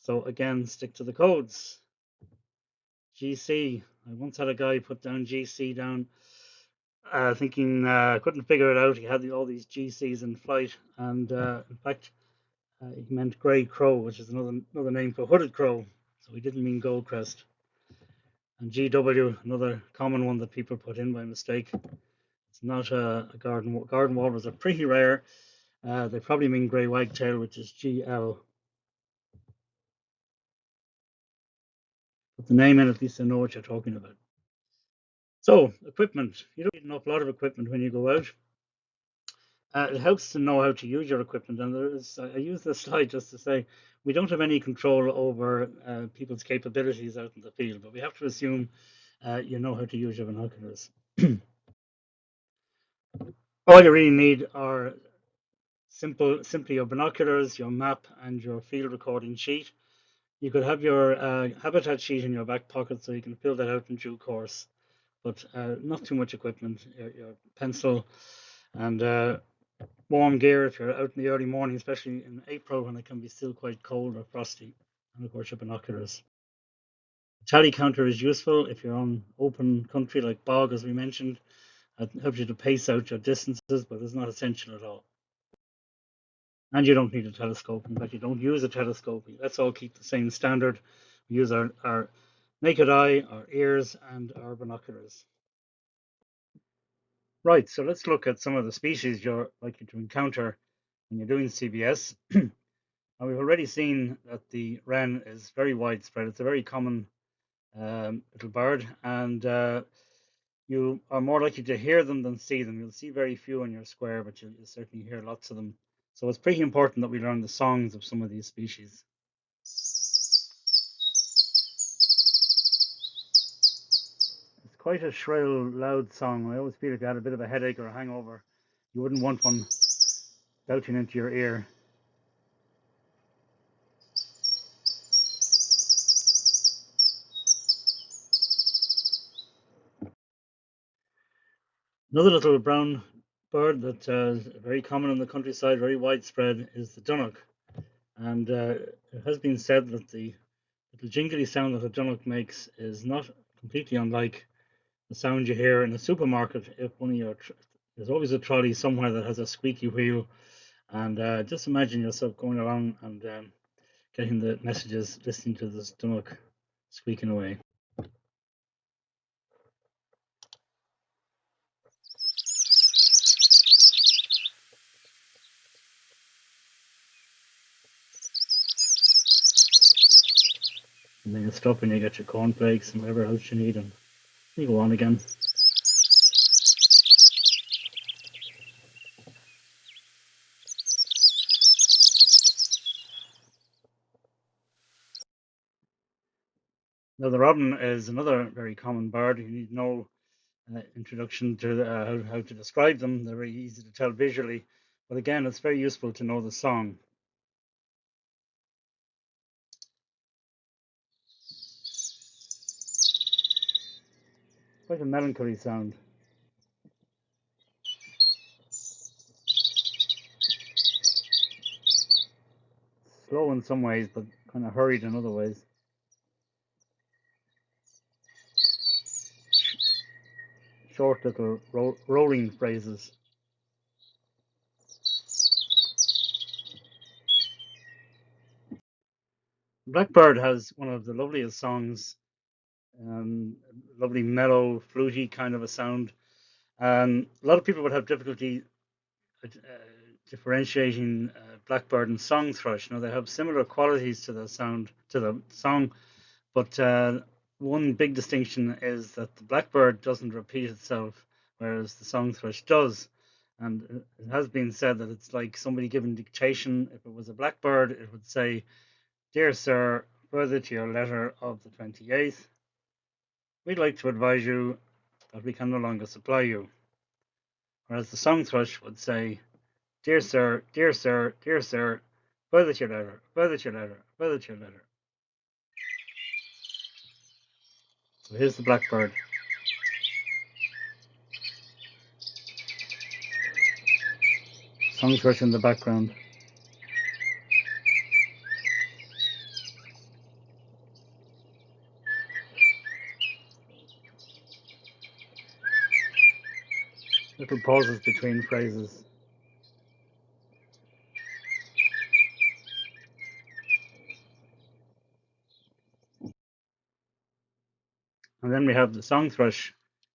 So again, stick to the codes. GC. I once had a guy put down GC down, thinking couldn't figure it out. He had all these GCs in flight, and in fact, he meant grey crow, which is another name for hooded crow. So he didn't mean goldcrest. And GW, another common one that people put in by mistake. It's not a garden walrus are pretty rare. They probably mean grey wagtail, which is GL. Put the name in, at least I know what you're talking about. So, equipment. You don't need an awful lot of equipment when you go out. It helps to know how to use your equipment, and I use this slide just to say we don't have any control over people's capabilities out in the field, but we have to assume you know how to use your binoculars. All you really need are simply your binoculars, your map, and your field recording sheet. You could have your habitat sheet in your back pocket so you can fill that out in due course, but not too much equipment. Your pencil and warm gear if you're out in the early morning, especially in April when it can be still quite cold or frosty, and of course your binoculars. The tally counter is useful if you're on open country like bog, as we mentioned. It helps you to pace out your distances, but it's not essential at all. And you don't need a telescope. In fact, you don't use a telescope. Let's all keep the same standard. We use our naked eye, our ears, and our binoculars. Right, so let's look at some of the species you're likely to encounter when you're doing CBS. And we've already seen that the wren is very widespread. It's a very common little bird, and you are more likely to hear them than see them. You'll see very few in your square, but you'll certainly hear lots of them. So it's pretty important that we learn the songs of some of these species. It's quite a shrill, loud song. I always feel if you had a bit of a headache or a hangover, you wouldn't want one belching into your ear. Another little brown bird that is very common in the countryside, very widespread, is the dunnock. And it has been said that the little jingly sound that a dunnock makes is not completely unlike the sound you hear in a supermarket if one of your there's always a trolley somewhere that has a squeaky wheel, and just imagine yourself going along and getting the messages, listening to this dunnock squeaking away. And then you stop and you get your cornflakes and whatever else you need, and you go on again. Now the robin is another very common bird. You need no introduction to how to describe them. They're very easy to tell visually, but again, it's very useful to know the song. Quite a melancholy sound. slow in some ways, but kind of hurried in other ways. Short little rolling phrases. Blackbird has one of the loveliest songs, lovely mellow, fluty kind of a sound. A lot of people would have difficulty differentiating blackbird and song thrush. Now they have similar qualities to the sound to the song, but one big distinction is that the blackbird doesn't repeat itself, whereas the song thrush does. And it has been said that it's like somebody giving dictation. If it was a blackbird, it would say, "Dear sir, further to your letter of the 28th, we'd like to advise you that we can no longer supply you." Whereas the song thrush would say, "Dear sir, dear sir, dear sir, further to your letter, further to your letter, further to your letter." So here's the blackbird. Song thrush in the background. Little pauses between phrases. And then we have the song thrush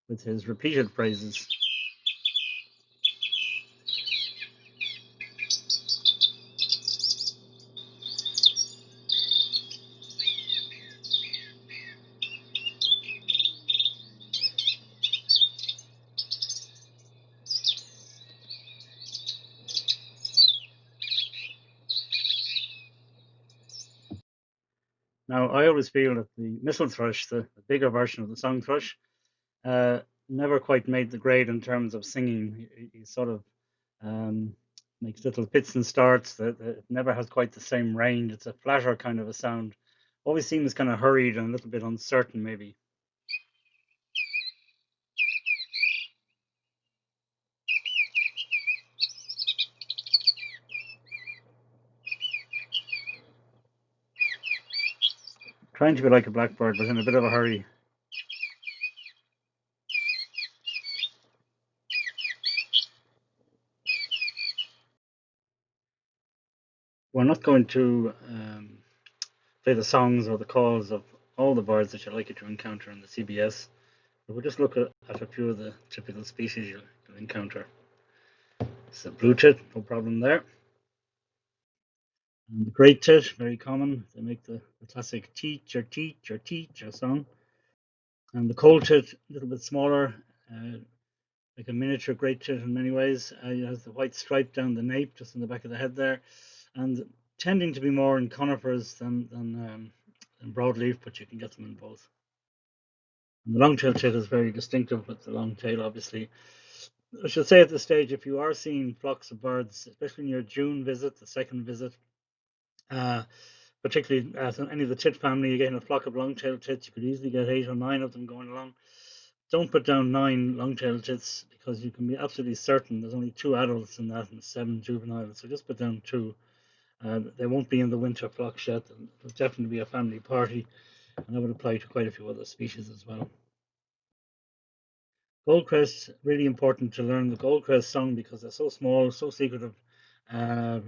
with his repeated phrases. Now, I always feel that the missile thrush, the bigger version of the song thrush, uh, never quite made the grade in terms of singing. He sort of um, makes little fits and starts. That it never has quite the same range. It's a flatter kind of a sound. Always seems kind of hurried and a little bit uncertain, maybe. Trying to be like a blackbird, but in a bit of a hurry. We're not going to play the songs or the calls of all the birds that you're likely to encounter in the CBS. But we'll just look at a few of the typical species you'll encounter. It's a blue tit, no problem there. And the great tit, very common. They make the classic teacher, teacher, teacher song. And the cold tit, a little bit smaller, like a miniature great tit in many ways. It has the white stripe down the nape, just in the back of the head there, and tending to be more in conifers than broadleaf, but you can get them in both. And the long-tailed tit is very distinctive with the long tail, obviously. I should say at this stage, if you are seeing flocks of birds, especially in your June visit, the second visit, uh, particularly any of the tit family, you're getting a flock of long-tailed tits. You could easily get 8 or 9 of them going along. Don't put down 9 long-tailed tits because you can be absolutely certain there's only 2 adults in that and 7 juveniles. So just put down 2. They won't be in the winter flock yet. It'll definitely be a family party, and that would apply to quite a few other species as well. Goldcrest, really important to learn the Goldcrest song because they're so small, so secretive, uh,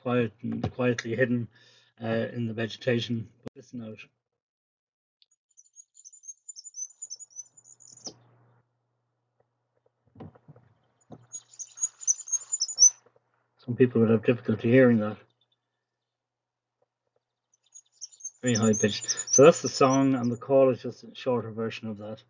quiet and quietly hidden in the vegetation. But listen out. Some people would have difficulty hearing that. Very high pitched. So that's the song, and the call is just a shorter version of that.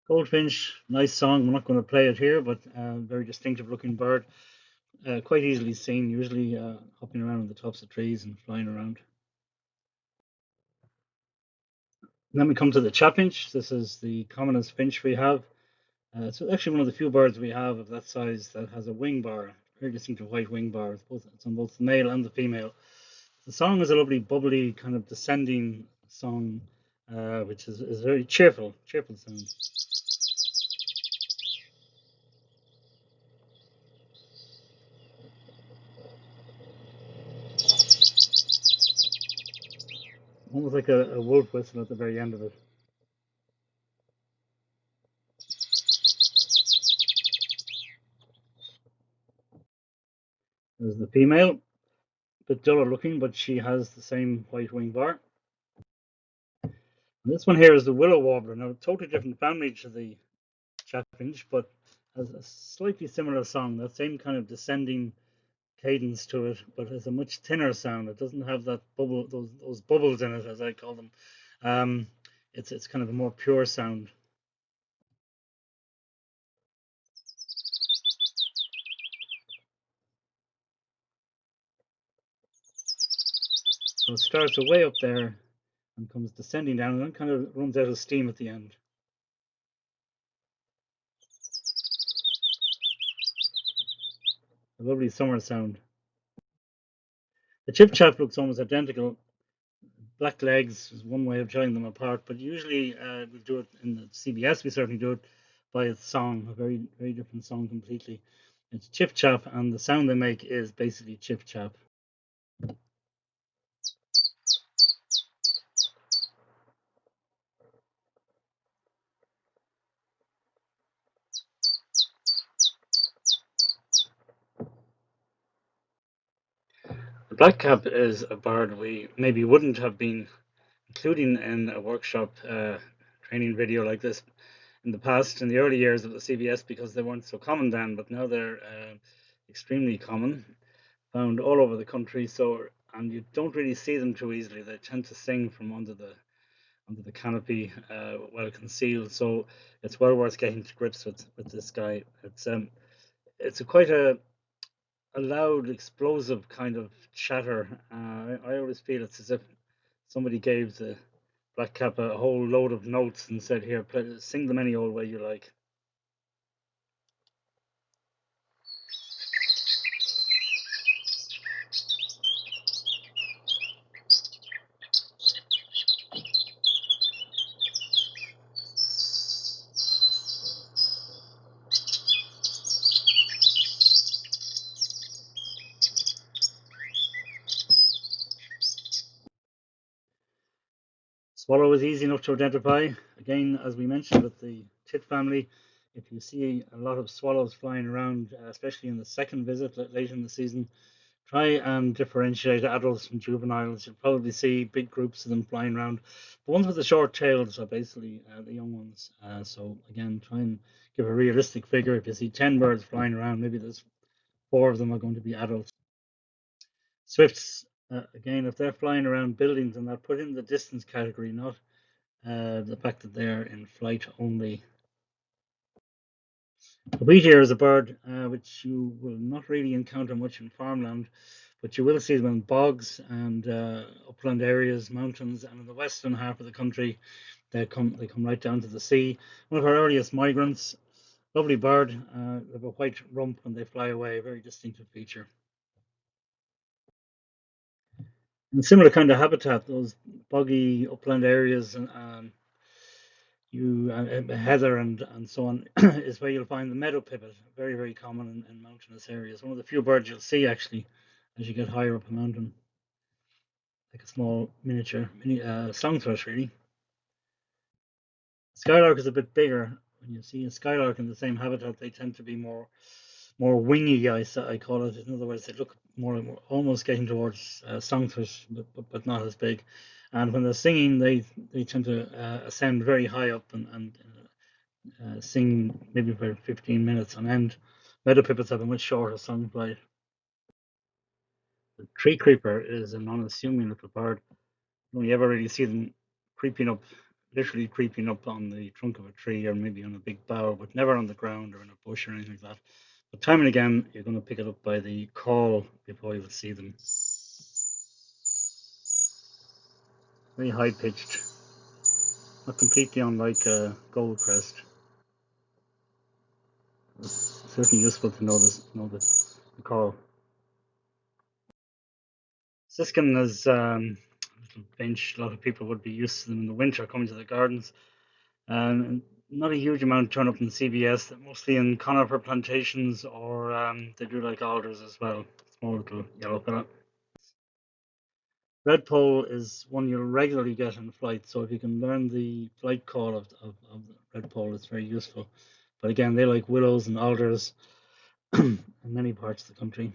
Goldfinch, nice song. We're not going to play it here, but very distinctive looking bird. Quite easily seen, usually hopping around on the tops of trees and flying around. And then we come to the chapfinch. This is the commonest finch we have. It's actually one of the few birds we have of that size that has a wing bar, very distinctive white wing bar. It's on both the male and the female. The song is a lovely, bubbly, kind of descending song, which is very cheerful sound. almost like a wolf whistle at the very end of it. There's the female, a bit duller looking, but she has the same white wing bar. And this one here is the willow warbler. Now, a totally different family to the chaffinch, but has a slightly similar song. That same kind of descending cadence to it, but has a much thinner sound. It doesn't have that bubble, those bubbles in it, as I call them. Um, it's kind of a more pure sound. So it starts way up there and comes descending down, and then kind of runs out of steam at the end. A lovely summer sound. The chip looks almost identical. Black legs is one way of telling them apart, but usually we do it in the CBS. We certainly do it by its song, a very very different song completely. It's chip and the sound they make is basically chip. The blackcap is a bird we maybe wouldn't have been including in a workshop training video like this in the past, in the early years of the CBS, because they weren't so common then, but now they're extremely common, found all over the country. So, and you don't really see them too easily. They tend to sing from under the canopy, well concealed. So it's well worth getting to grips with this guy. It's quite a loud, explosive kind of chatter. I always feel it's as if somebody gave the blackcap a whole load of notes and said, "Here, sing them any old way you like." Swallow is easy enough to identify. Again, as we mentioned with the tit family, if you see a lot of swallows flying around, especially in the second visit late in the season, try and differentiate adults from juveniles. You'll probably see big groups of them flying around. The ones with the short tails are basically the young ones. So again, try and give a realistic figure. If you see 10 birds flying around, maybe there's 4 of them are going to be adults. Swifts, again, if they're flying around buildings, and they're put in the distance category, not the fact that they're in flight only. The wheatear is a bird which you will not really encounter much in farmland, but you will see them in bogs and upland areas, mountains, and in the western half of the country. They come right down to the sea. One of our earliest migrants. Lovely bird. They have a white rump when they fly away. A very distinctive feature. In similar kind of habitat, those boggy upland areas and you heather and so on is where you'll find the meadow pipit, very very common in mountainous areas. One of the few birds you'll see actually as you get higher up a mountain, like a small miniature mini song thrush really. Skylark is a bit bigger. When you see a skylark in the same habitat, they tend to be more wingy. I call it. In other words, they look more almost getting towards songfish, but not as big. And when they're singing, they tend to ascend very high up and sing maybe for 15 minutes on end. Meadow pipits have a much shorter song flight. The tree creeper is an unassuming little bird. You only ever really see them creeping up, literally creeping up on the trunk of a tree or maybe on a big bough, but never on the ground or in a bush or anything like that. But time and again, you're going to pick it up by the call before you will see them. Very high pitched, not completely unlike a goldcrest. It's certainly useful to know the call. Siskin is a little bench. A lot of people would be used to them in the winter coming to the gardens. And not a huge amount turn up in CBS, mostly in conifer plantations, or they do like alders as well. Small little yellow fella. Redpoll is one you'll regularly get in flight, so if you can learn the flight call of the redpoll, it's very useful. But again, they like willows and alders in many parts of the country.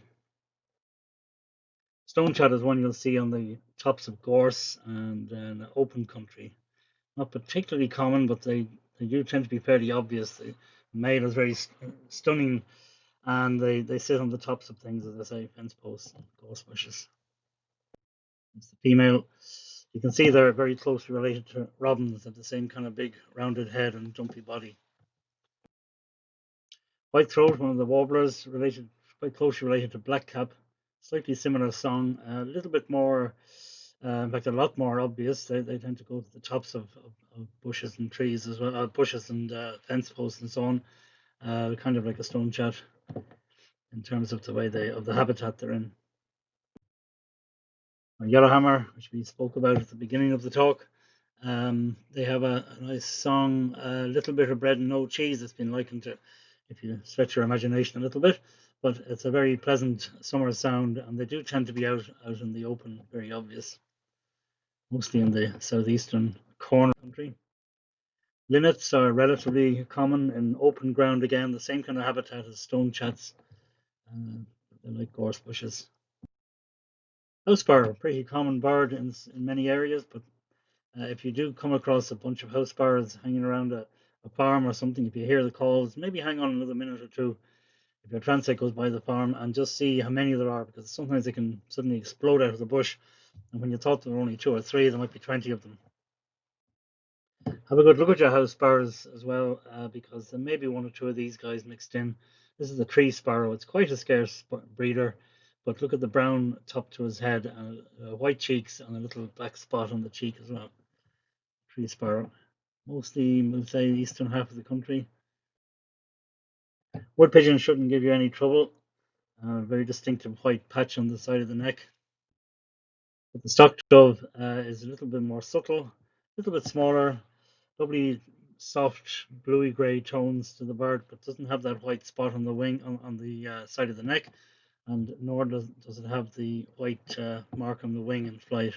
Stonechat is one you'll see on the tops of gorse and in open country. Not particularly common, but they do tend to be fairly obvious. The male is very stunning, and they sit on the tops of things, as I say, fence posts and gorse bushes. It's the female. You can see they're very closely related to robins, have the same kind of big rounded head and jumpy body. White throat, one of the warblers, related quite closely related to blackcap. Slightly similar song, a little bit more, in fact, a lot more obvious. They tend to go to the tops of bushes and trees as well, bushes and fence posts and so on. Kind of like a stonechat in terms of the way of the habitat they're in. Yellowhammer, which we spoke about at the beginning of the talk. They have a nice song, Little Bit of Bread and No Cheese. It's been likened to, if you stretch your imagination a little bit, but it's a very pleasant summer sound, and they do tend to be out in the open, very obvious, mostly in the southeastern corner of the country. Linnets are relatively common in open ground again, the same kind of habitat as stonechats. They're like gorse bushes. House sparrow, pretty common bird in many areas, but if you do come across a bunch of house sparrows hanging around a farm or something, if you hear the calls, maybe hang on another minute or two if your transect goes by the farm and just see how many there are, because sometimes they can suddenly explode out of the bush, and when you thought there were only two or three, there might be 20 of them. Have a good look at your house sparrows as well, because there may be one or two of these guys mixed in. This is a tree sparrow. It's quite a scarce breeder, but look at the brown top to his head and white cheeks and a little black spot on the cheek as well. Tree sparrow. Mostly, we'll say, the eastern half of the country. Wood pigeon shouldn't give you any trouble. Very distinctive white patch on the side of the neck. But the stock dove is a little bit more subtle, a little bit smaller, lovely soft bluey grey tones to the bird, but doesn't have that white spot on the wing on the side of the neck, and nor does it have the white mark on the wing in flight.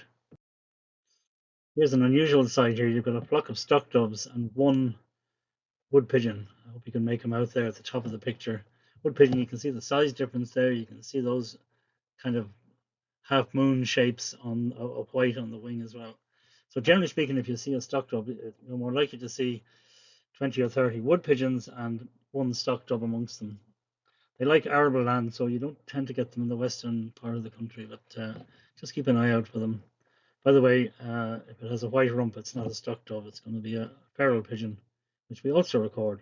Here's an unusual sight here. You've got a flock of stock doves and one wood pigeon. I hope you can make them out there at the top of the picture. Wood pigeon, you can see the size difference there. You can see those kind of half moon shapes on of white on the wing as well. So generally speaking, if you see a stock dove, you're more likely to see 20 or 30 wood pigeons and one stock dove amongst them. They like arable land, so you don't tend to get them in the western part of the country, but just keep an eye out for them. By the way, if it has a white rump, it's not a stock dove, it's going to be a feral pigeon, which we also record.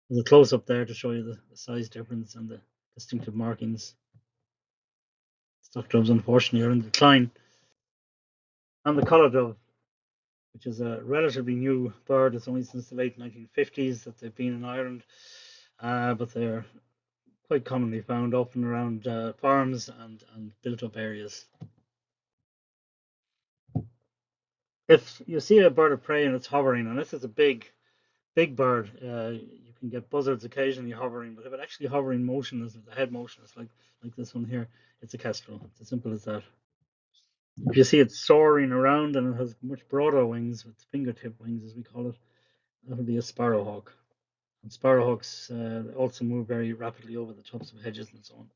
There's a close up there to show you the size difference and the distinctive markings. Stock doves, unfortunately, are in decline. And the collar dove, which is a relatively new bird. It's only since the late 1950s that they've been in Ireland, but they're quite commonly found often around farms and built up areas. If you see a bird of prey and it's hovering, unless it's a big bird, you can get buzzards occasionally hovering, but if it actually hovering motionless with the head motionless, like this one here, it's a kestrel. It's as simple as that. If you see it soaring around and it has much broader wings, with fingertip wings as we call it, that'll be a sparrowhawk. And sparrowhawks also move very rapidly over the tops of hedges and so on.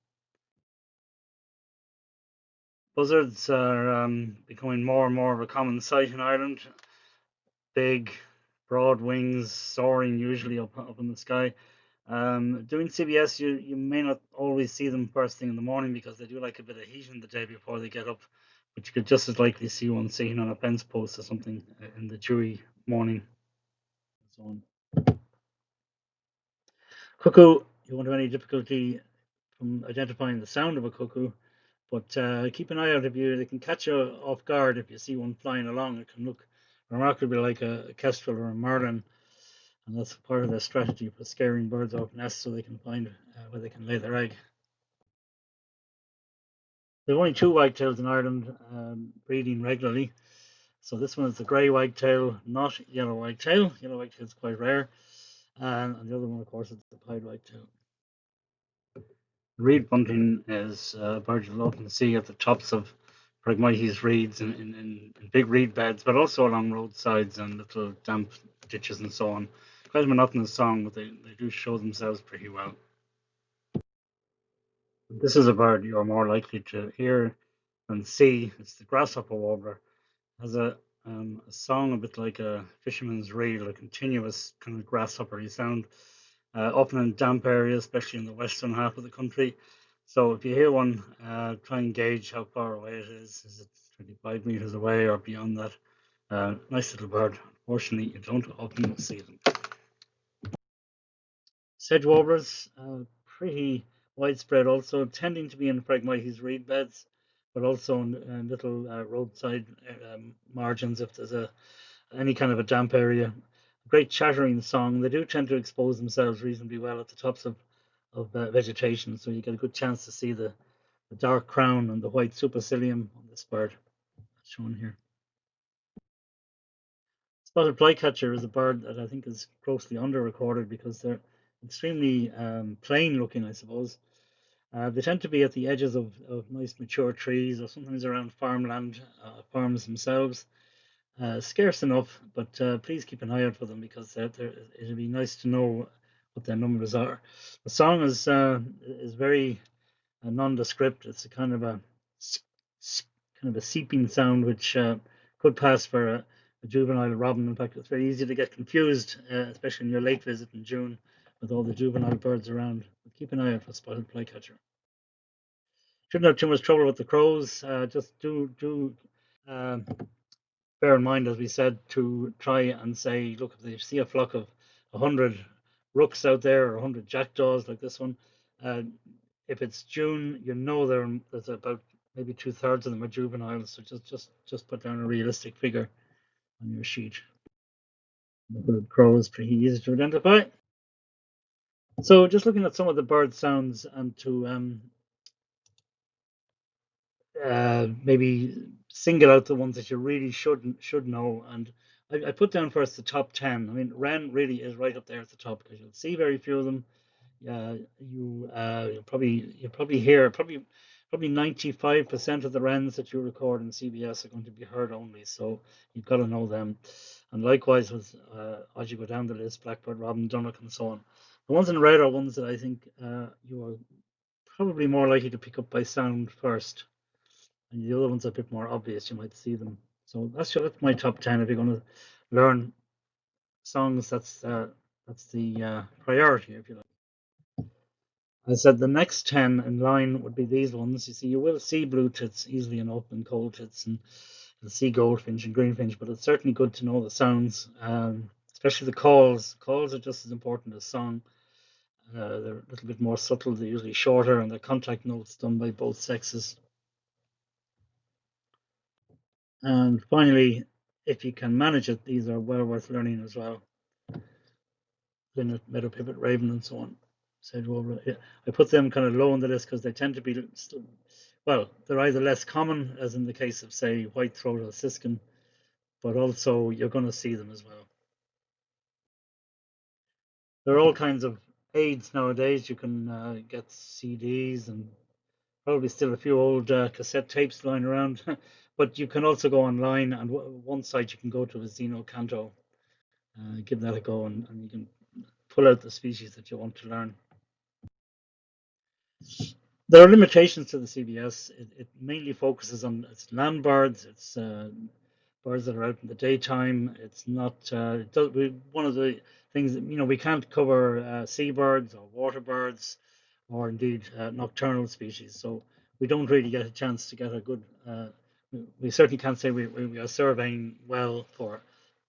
Buzzards are becoming more and more of a common sight in Ireland. Big, broad wings, soaring usually up in the sky. Doing CBS, you may not always see them first thing in the morning because they do like a bit of heat in the day before they get up, but you could just as likely see one sitting on a fence post or something in the dewy morning. And so on. Cuckoo, you won't have any difficulty from identifying the sound of a cuckoo, but keep an eye out if they can catch you off guard if you see one flying along. It can look remarkably like a kestrel or a marlin, and that's part of their strategy for scaring birds off nests so they can find where they can lay their egg. There are only two wagtails in Ireland breeding regularly. So this one is the grey wagtail, not yellow wagtail. Yellow wagtail is quite rare. And the other one, of course, is the pied wagtail. Reed bunting is a bird you'll often see at the tops of Phragmites reeds in big reed beds, but also along roadsides and little damp ditches and so on. Quite a monotonous song, but they do show themselves pretty well. This is a bird you're more likely to hear than see. It's the grasshopper warbler. It has a song a bit like a fisherman's reel, a continuous kind of grasshoppery sound, often in damp areas, especially in the western half of the country. So if you hear one, try and gauge how far away it is. Is it 25 meters away or beyond that? Nice little bird. Unfortunately, you don't often see them. Sedge warblers, pretty widespread also, tending to be in Phragmites reed beds, but also in little roadside margins if there's any kind of a damp area. Great chattering song. They do tend to expose themselves reasonably well at the tops of vegetation, so you get a good chance to see the dark crown and the white supercilium on this bird, shown here. Spotted flycatcher is a bird that I think is grossly under-recorded because they're extremely plain looking, I suppose. They tend to be at the edges of nice mature trees or sometimes around farmland, farms themselves. Scarce enough, but please keep an eye out for them because it'll be nice to know what their numbers are. The song is very nondescript. It's a kind of a seeping sound which could pass for a juvenile robin. In fact, it's very easy to get confused, especially in your late visit in June with all the juvenile birds around. But keep an eye out for spotted flycatcher. Shouldn't have too much trouble with the crows. Just do uh, bear in mind, as we said, to try and say, look, if you see a flock of 100 rooks out there or 100 jackdaws like this one, uh, if it's June, you know there's about maybe 2/3 of them are juveniles. So just put down a realistic figure on your sheet. The crow is pretty easy to identify. So just looking at some of the bird sounds and to maybe single out the ones that you really should know. And I put down first the top 10. I mean, wren really is right up there at the top because you'll see very few of them. You'll probably hear probably 95% of the wrens that you record in CBS are going to be heard only. So you've got to know them. And likewise with as you go down the list, blackbird, robin, dunnock, and so on. The ones in red are ones that I think you are probably more likely to pick up by sound first, and the other ones are a bit more obvious. You might see them. So that's my top 10. If you're going to learn songs, that's the priority, if you like. I said the next 10 in line would be these ones. You see, you will see blue tits easily enough and cold tits, and you'll see goldfinch and greenfinch, but it's certainly good to know the sounds, especially the calls. Calls are just as important as song. They're a little bit more subtle, they're usually shorter, and they're contact notes done by both sexes. And finally, if you can manage it, these are well worth learning as well. Linnet, meadow pipit, raven, and so on. I put them kind of low on the list because they tend to be, well, they're either less common, as in the case of, say, white throat or siskin, but also you're going to see them as well. There are all kinds of aids nowadays. You can get CDs and probably still a few old cassette tapes lying around, but you can also go online, and one site you can go to is Zeno Canto. Give that a go, and you can pull out the species that you want to learn. There are limitations to the CBS. It mainly focuses on its land birds, its birds that are out in the daytime. It's not one of the things that we can't cover seabirds or water birds, or indeed nocturnal species. So we don't really get a chance to get a good. We certainly can't say we are surveying well for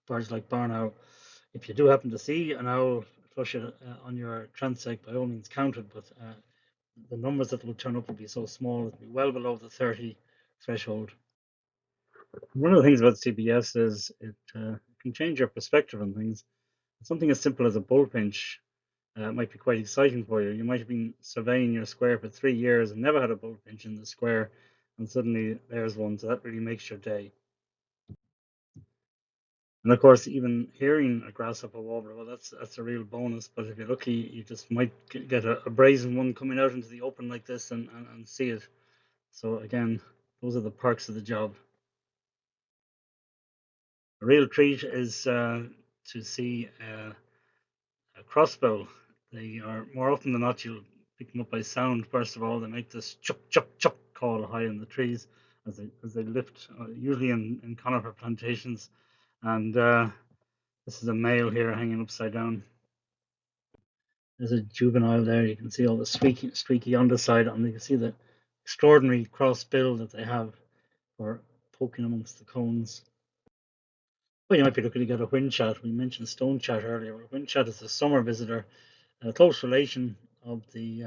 birds like barn owl. If you do happen to see an owl flush it on your transect, by all means count it, but the numbers that will turn up will be so small, it'll be well below the 30 threshold. One of the things about CBS is it can change your perspective on things. Something as simple as a bullfinch might be quite exciting for you. You might have been surveying your square for 3 years and never had a bullfinch in the square, and suddenly there's one, so that really makes your day. And of course, even hearing a grasshopper warbler, well, that's a real bonus. But if you're lucky, you just might get a brazen one coming out into the open like this and see it. So again, those are the perks of the job. A real treat is to see a crossbill. They are more often than not you'll pick them up by sound. First of all, they make this chuck chuck chuck call high in the trees as they lift, usually in conifer plantations. And this is a male here hanging upside down. There's a juvenile there. You can see all the streaky underside, and you can see the extraordinary cross bill that they have for poking amongst the cones. Well, you might be looking to get a windchat. We mentioned stonechat earlier. A windchat is a summer visitor, a close relation of the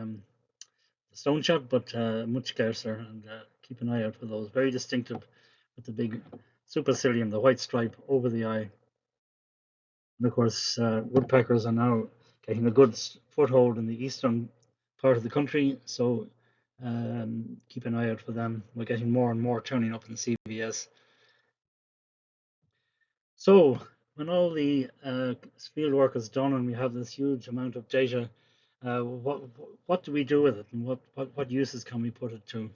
stonechat, but much scarcer. And keep an eye out for those. Very distinctive with the big supercilium, the white stripe over the eye. And of course, woodpeckers are now getting a good foothold in the eastern part of the country, so keep an eye out for them. We're getting more and more turning up in CBS. So when all the field work is done and we have this huge amount of data, what do we do with it, and what uses can we put it to?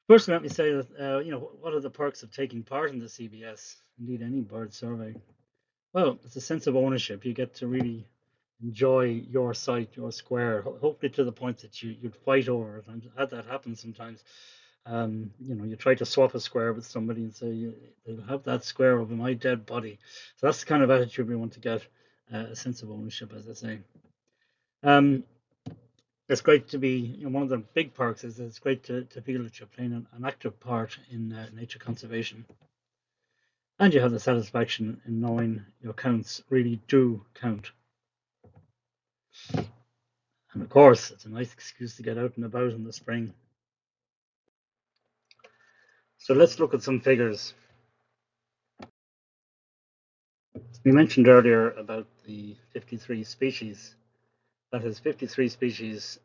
First, let me say that what are the perks of taking part in the CBS? Indeed, any bird survey. Well, it's a sense of ownership. You get to really enjoy your site, your square, hopefully to the point that you'd fight over it. I've had that happen sometimes. You try to swap a square with somebody and say, they have that square over my dead body. So that's the kind of attitude we want to get, a sense of ownership, as I say. It's great to be, one of the big perks is it's great to feel that you're playing an active part in nature conservation. And you have the satisfaction in knowing your counts really do count. And of course, it's a nice excuse to get out and about in the spring. So let's look at some figures. We mentioned earlier about the 53 species. That is 53 species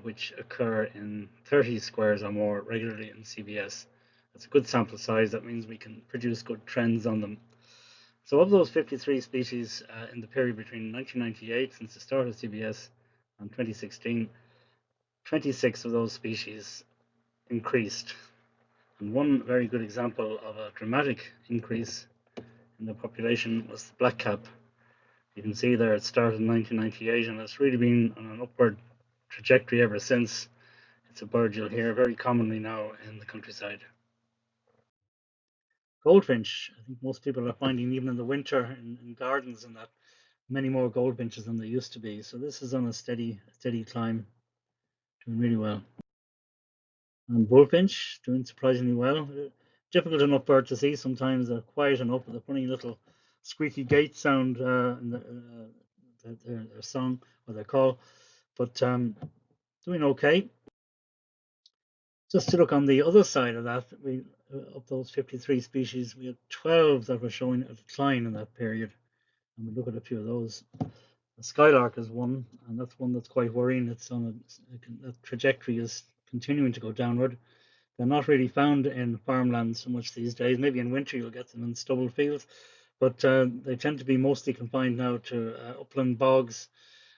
which occur in 30 squares or more regularly in CBS. That's a good sample size. That means we can produce good trends on them. So of those 53 species in the period between 1998, since the start of CBS, and 2016, 26 of those species increased. And one very good example of a dramatic increase in the population was the blackcap. You can see there it started in 1998 and it's really been on an upward trajectory ever since. It's a bird you'll hear very commonly now in the countryside. Goldfinch, I think most people are finding even in the winter in gardens and that many more goldfinches than there used to be. So this is on a steady climb, doing really well. And bullfinch doing surprisingly well. Difficult enough bird to see sometimes. They're quiet enough with a funny little squeaky gate sound in their song or their call, but doing okay. Just to look on the other side of that, we of those 53 species, we had 12 that were showing a decline in that period, and we look at a few of those. The skylark is one, and that's one that's quite worrying. It's on that trajectory is continuing to go downward. They're not really found in farmland so much these days. Maybe in winter you'll get them in stubble fields, but they tend to be mostly confined now to upland bogs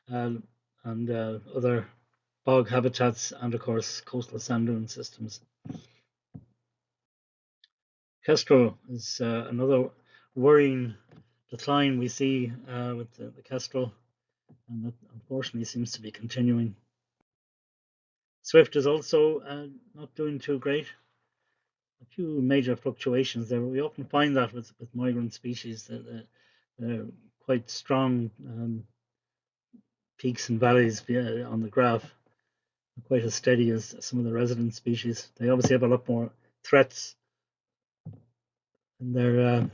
and other bog habitats, and of course coastal sand dune systems. Kestrel is another worrying decline we see with the kestrel, and that unfortunately seems to be continuing. Swift is also not doing too great. A few major fluctuations there. We often find that with migrant species that they're quite strong peaks and valleys on the graph, quite as steady as some of the resident species. They obviously have a lot more threats in their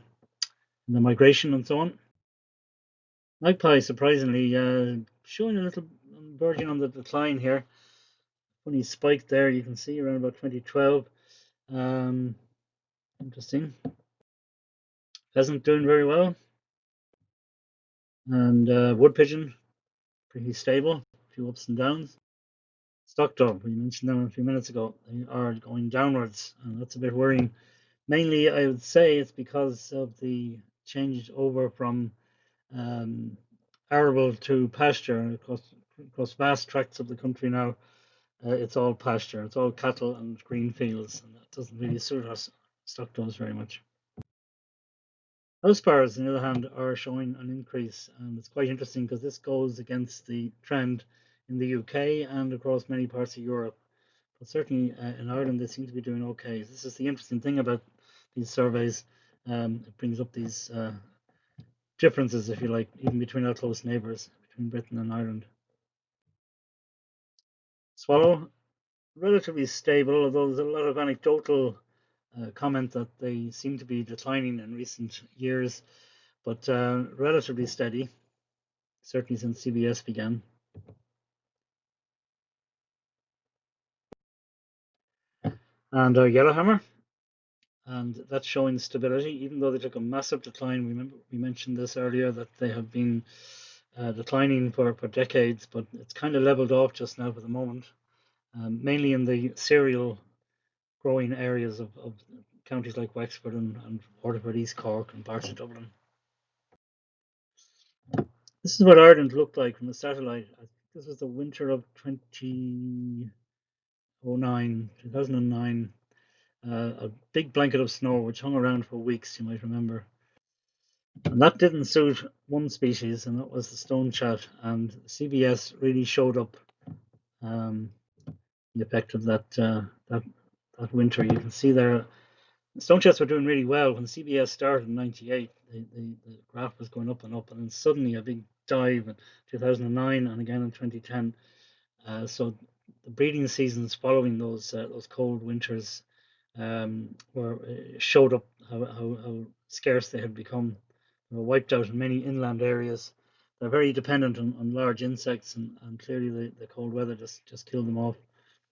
migration and so on. Magpie, surprisingly, showing a little verging on the decline here. Funny spike there, you can see around about 2012. Interesting. Pheasant doing very well, and wood pigeon pretty stable. A few ups and downs. Stock dove, we mentioned them a few minutes ago. They are going downwards, and that's a bit worrying. Mainly, I would say it's because of the change over from arable to pasture across vast tracts of the country now. it's all pasture, it's all cattle and green fields, and that doesn't really suit us stock does very much. House sparrows, on the other hand, are showing an increase, and it's quite interesting because this goes against the trend in the UK and across many parts of Europe. But certainly in Ireland, they seem to be doing okay. This is the interesting thing about these surveys. It brings up these differences, if you like, even between our close neighbours, between Britain and Ireland. Swallow, relatively stable, although there's a lot of anecdotal comment that they seem to be declining in recent years, but relatively steady, certainly since CBS began. And Yellowhammer, and that's showing stability, even though they took a massive decline. Remember, we mentioned this earlier that they have been declining for decades, but it's kind of leveled off just now for the moment, mainly in the cereal growing areas of counties like Wexford and Waterford, East Cork, and parts of Dublin. This is what Ireland looked like from the satellite. I think this was the winter of 2009. A big blanket of snow which hung around for weeks, you might remember. And that didn't suit one species, and that was the stonechat. And CBS really showed up the effect of that winter. You can see there, stonechats were doing really well when CBS started in '98. The graph was going up and up, and then suddenly a big dive in 2009 and again in 2010. So the breeding seasons following those cold winters were showed up how scarce they had become. They were wiped out in many inland areas. They're very dependent on large insects, and clearly the cold weather just killed them off.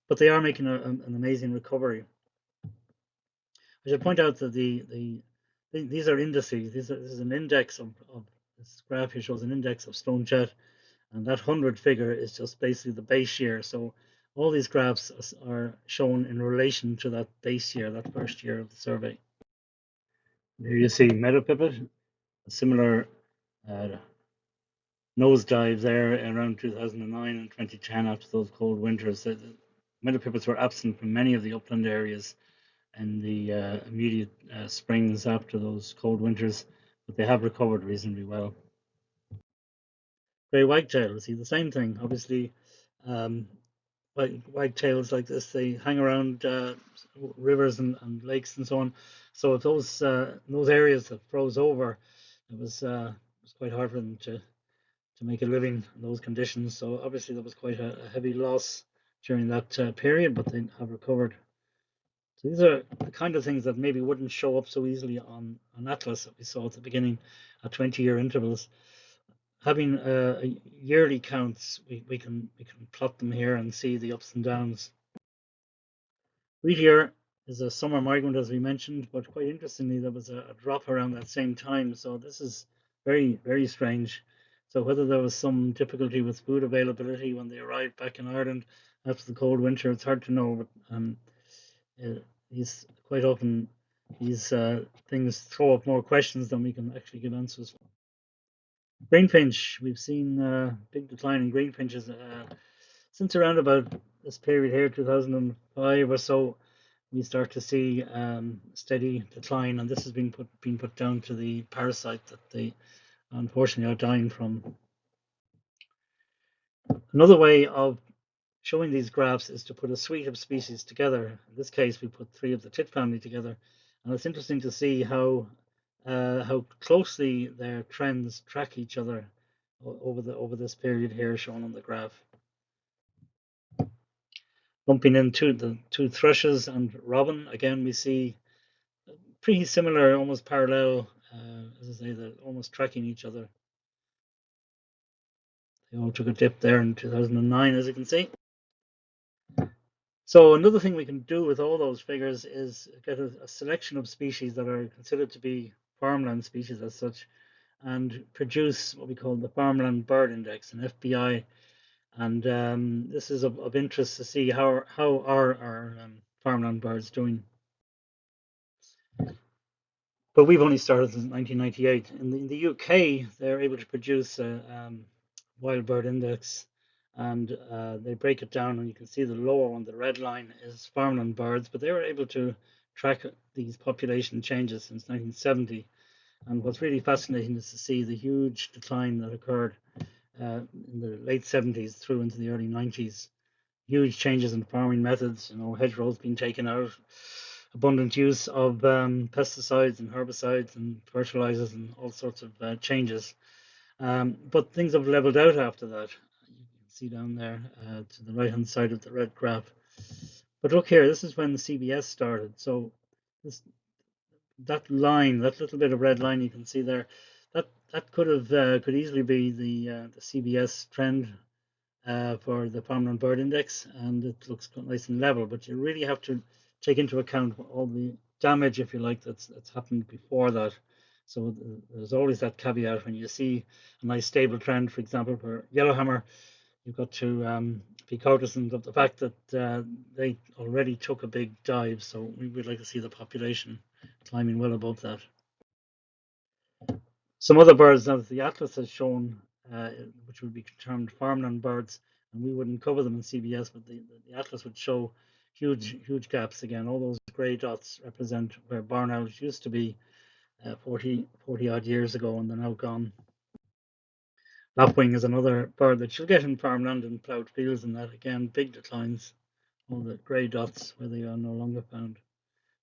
But they are making an amazing recovery. I should point out that these are indices. This is an index of this graph here shows an index of stonechat, and that 100 figure is just basically the base year. So all these graphs are shown in relation to that base year, that first year of the survey. Here you see meadow pipit, a similar uh, nosedive there around 2009 and 2010 after those cold winters. The meadow pipits were absent from many of the upland areas in the immediate springs after those cold winters, but they have recovered reasonably well. Grey wagtail, see the same thing. Obviously, um, wagtails like this, they hang around rivers and lakes and so on. So if those areas that froze over, it was quite hard for them to make a living in those conditions. So obviously that was quite a heavy loss during that period, but they have recovered. So these are the kind of things that maybe wouldn't show up so easily on an atlas that we saw at the beginning at 20-year intervals. Having yearly counts, we can plot them here and see the ups and downs. Wheat here is a summer migrant, as we mentioned, but quite interestingly, there was a drop around that same time. So this is very, very strange. So whether there was some difficulty with food availability when they arrived back in Ireland after the cold winter, it's hard to know. But these quite often these things throw up more questions than we can actually give answers for. Greenfinch, we've seen big decline in greenfinches since around about this period here, 2005 or so. We start to see steady decline, and this has been put down to the parasite that they unfortunately are dying from. Another way of showing these graphs is to put a suite of species together. In this case, we put three of the tit family together, and it's interesting to see how closely their trends track each other over this period here shown on the graph. Bumping into the two thrushes and robin, again we see pretty similar, almost parallel, as I say, they're almost tracking each other. They all took a dip there in 2009, as you can see. So another thing we can do with all those figures is get a selection of species that are considered to be farmland species as such, and produce what we call the Farmland Bird Index, an FBI. And this is of interest to see how are our farmland birds doing. But we've only started since 1998. In the UK, they're able to produce a wild bird index, and they break it down, and you can see the lower one, the red line, is farmland birds, but they were able to track these population changes since 1970. And what's really fascinating is to see the huge decline that occurred in the late 70s through into the early 90s. Huge changes in farming methods, hedgerows being taken out, abundant use of pesticides and herbicides and fertilizers and all sorts of changes. But things have leveled out after that. You can see down there to the right hand side of the red graph. But look here, this is when the CBS started. So this, that line, that little bit of red line you can see there, that could easily be the CBS trend for the farmland bird index, and it looks nice and level. But you really have to take into account all the damage, if you like, that's happened before that. So there's always that caveat when you see a nice stable trend, for example, for yellowhammer. You've got to be cognizant of the fact that they already took a big dive. So we would like to see the population climbing well above that. Some other birds now that the atlas has shown, which would be termed farmland birds, and we wouldn't cover them in CBS, but the atlas would show huge gaps again. All those grey dots represent where barn owls used to be 40 odd years ago, and they're now gone. Lapwing is another bird that you'll get in farmland and ploughed fields, and that again, big declines. All the grey dots where they are no longer found.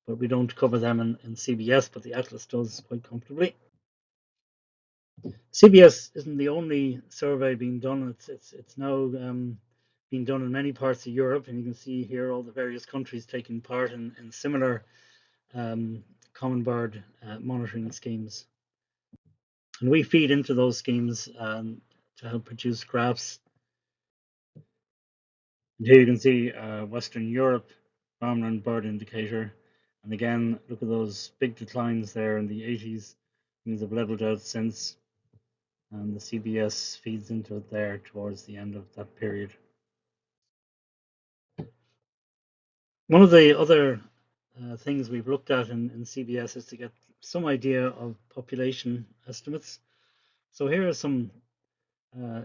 But we don't cover them in CBS, but the atlas does quite comfortably. CBS isn't the only survey being done. It's now being done in many parts of Europe, and you can see here all the various countries taking part in similar common bird monitoring schemes. And we feed into those schemes to help produce graphs. And here you can see Western Europe farmland bird indicator. And again, look at those big declines there in the 80s. Things have leveled out since, and the CBS feeds into it there towards the end of that period. One of the other things we've looked at in CBS is to get some idea of population estimates. So here are some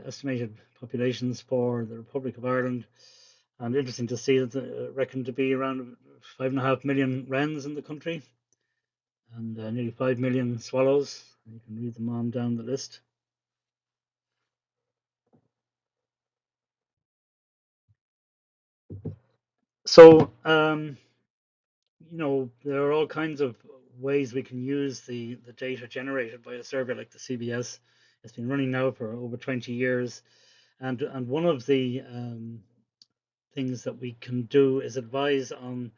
estimated populations for the Republic of Ireland, and interesting to see that reckoned to be around 5.5 million wrens in the country, and nearly 5 million swallows. You can read them on down the list. So there are all kinds of ways we can use the data generated by a survey like the CBS. It's been running now for over 20 years, and one of the things that we can do is advise on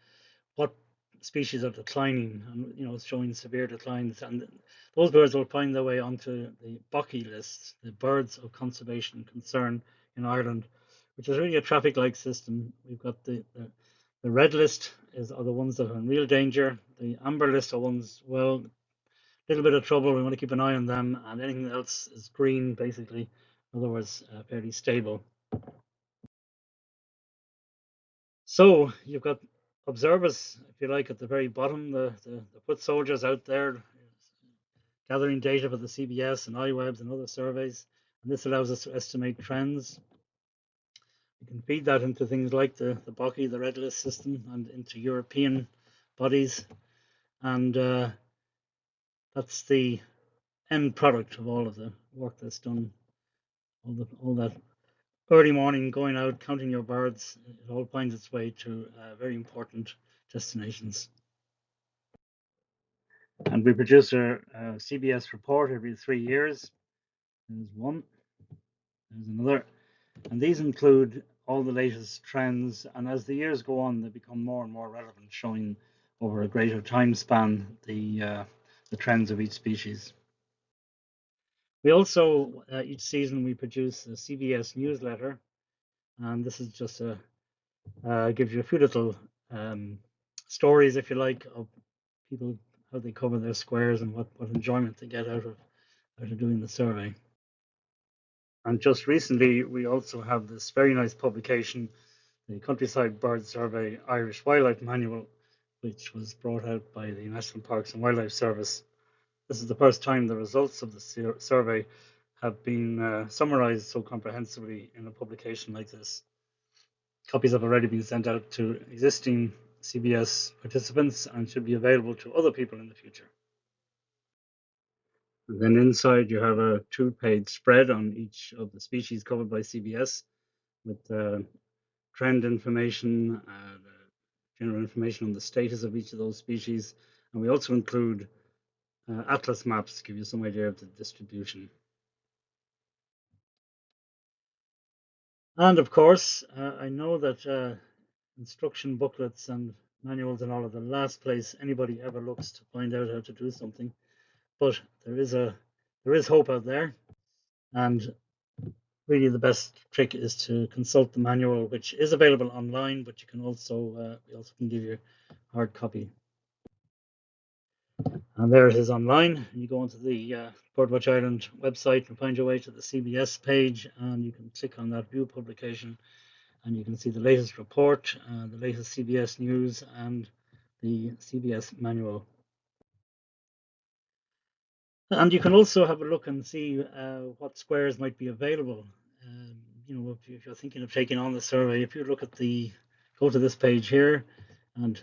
what species are declining, and it's showing severe declines, and those birds will find their way onto the BOCI list, the Birds of Conservation Concern in Ireland, which is really a traffic light system. We've got the red list are the ones that are in real danger. The amber list are ones, well, a little bit of trouble. We want to keep an eye on them, and anything else is green, basically. In other words, fairly stable. So you've got observers, if you like, at the very bottom, the foot soldiers out there gathering data for the CBS and iWebs and other surveys. And this allows us to estimate trends. We can feed that into things like the BOCI, the red list system, and into European bodies. And that's the end product of all of the work that's done. All that early morning going out, counting your birds, it all finds its way to very important destinations. And we produce a CBS report every 3 years. There's one, there's another. And these include all the latest trends. And as the years go on, they become more and more relevant, showing over a greater time span the trends of each species. We also, each season, we produce a CBS newsletter. And this is just gives you a few little stories, if you like, of people, how they cover their squares and what enjoyment they get out of doing the survey. And just recently, we also have this very nice publication, the Countryside Bird Survey Irish Wildlife Manual, which was brought out by the National Parks and Wildlife Service. This is the first time the results of the survey have been summarized so comprehensively in a publication like this. Copies have already been sent out to existing CBS participants and should be available to other people in the future. And then inside you have a 2-page spread on each of the species covered by CBS with trend information, general information on the status of each of those species. And we also include atlas maps to give you some idea of the distribution. And of course, I know that instruction booklets and manuals and all of the last place anybody ever looks to find out how to do something, but there is hope out there, and really the best trick is to consult the manual, which is available online, but you can also we also can give you a hard copy. And there it is online. You go onto the BirdWatch Ireland website and find your way to the CBS page, and you can click on that view publication, and you can see the latest report, the latest CBS news, and the CBS manual. And you can also have a look and see what squares might be available. You know, if you're thinking of taking on the survey, if you look at go to this page here and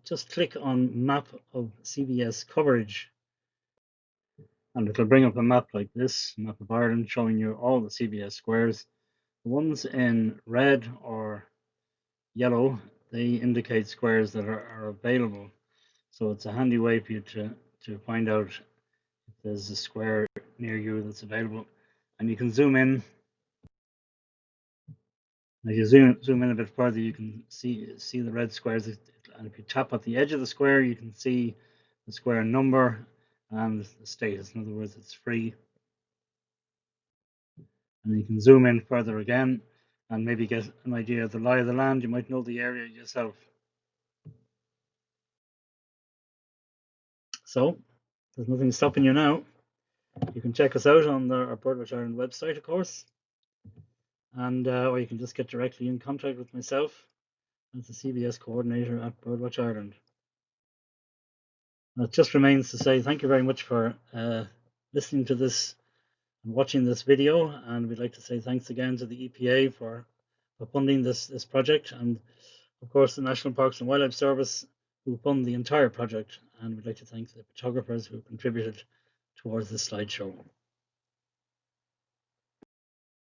just click on map of CBS coverage, and it'll bring up a map like this, map of Ireland, showing you all the CBS squares. The ones in red or yellow, they indicate squares that are available. So it's a handy way for you to find out if there's a square near you that's available. And you can zoom in. As you zoom in a bit further, you can see the red squares. And if you tap at the edge of the square, you can see the square number and the status. In other words, it's free. And you can zoom in further again and maybe get an idea of the lie of the land. You might know the area yourself. So there's nothing stopping you now. You can check us out on our BirdWatch Ireland website, of course, and or you can just get directly in contact with myself as the CBS coordinator at BirdWatch Ireland. It just remains to say thank you very much for listening to this and watching this video, and we'd like to say thanks again to the EPA for funding this project, and of course the National Parks and Wildlife Service, who fund the entire project, and we'd like to thank the photographers who contributed towards this slideshow.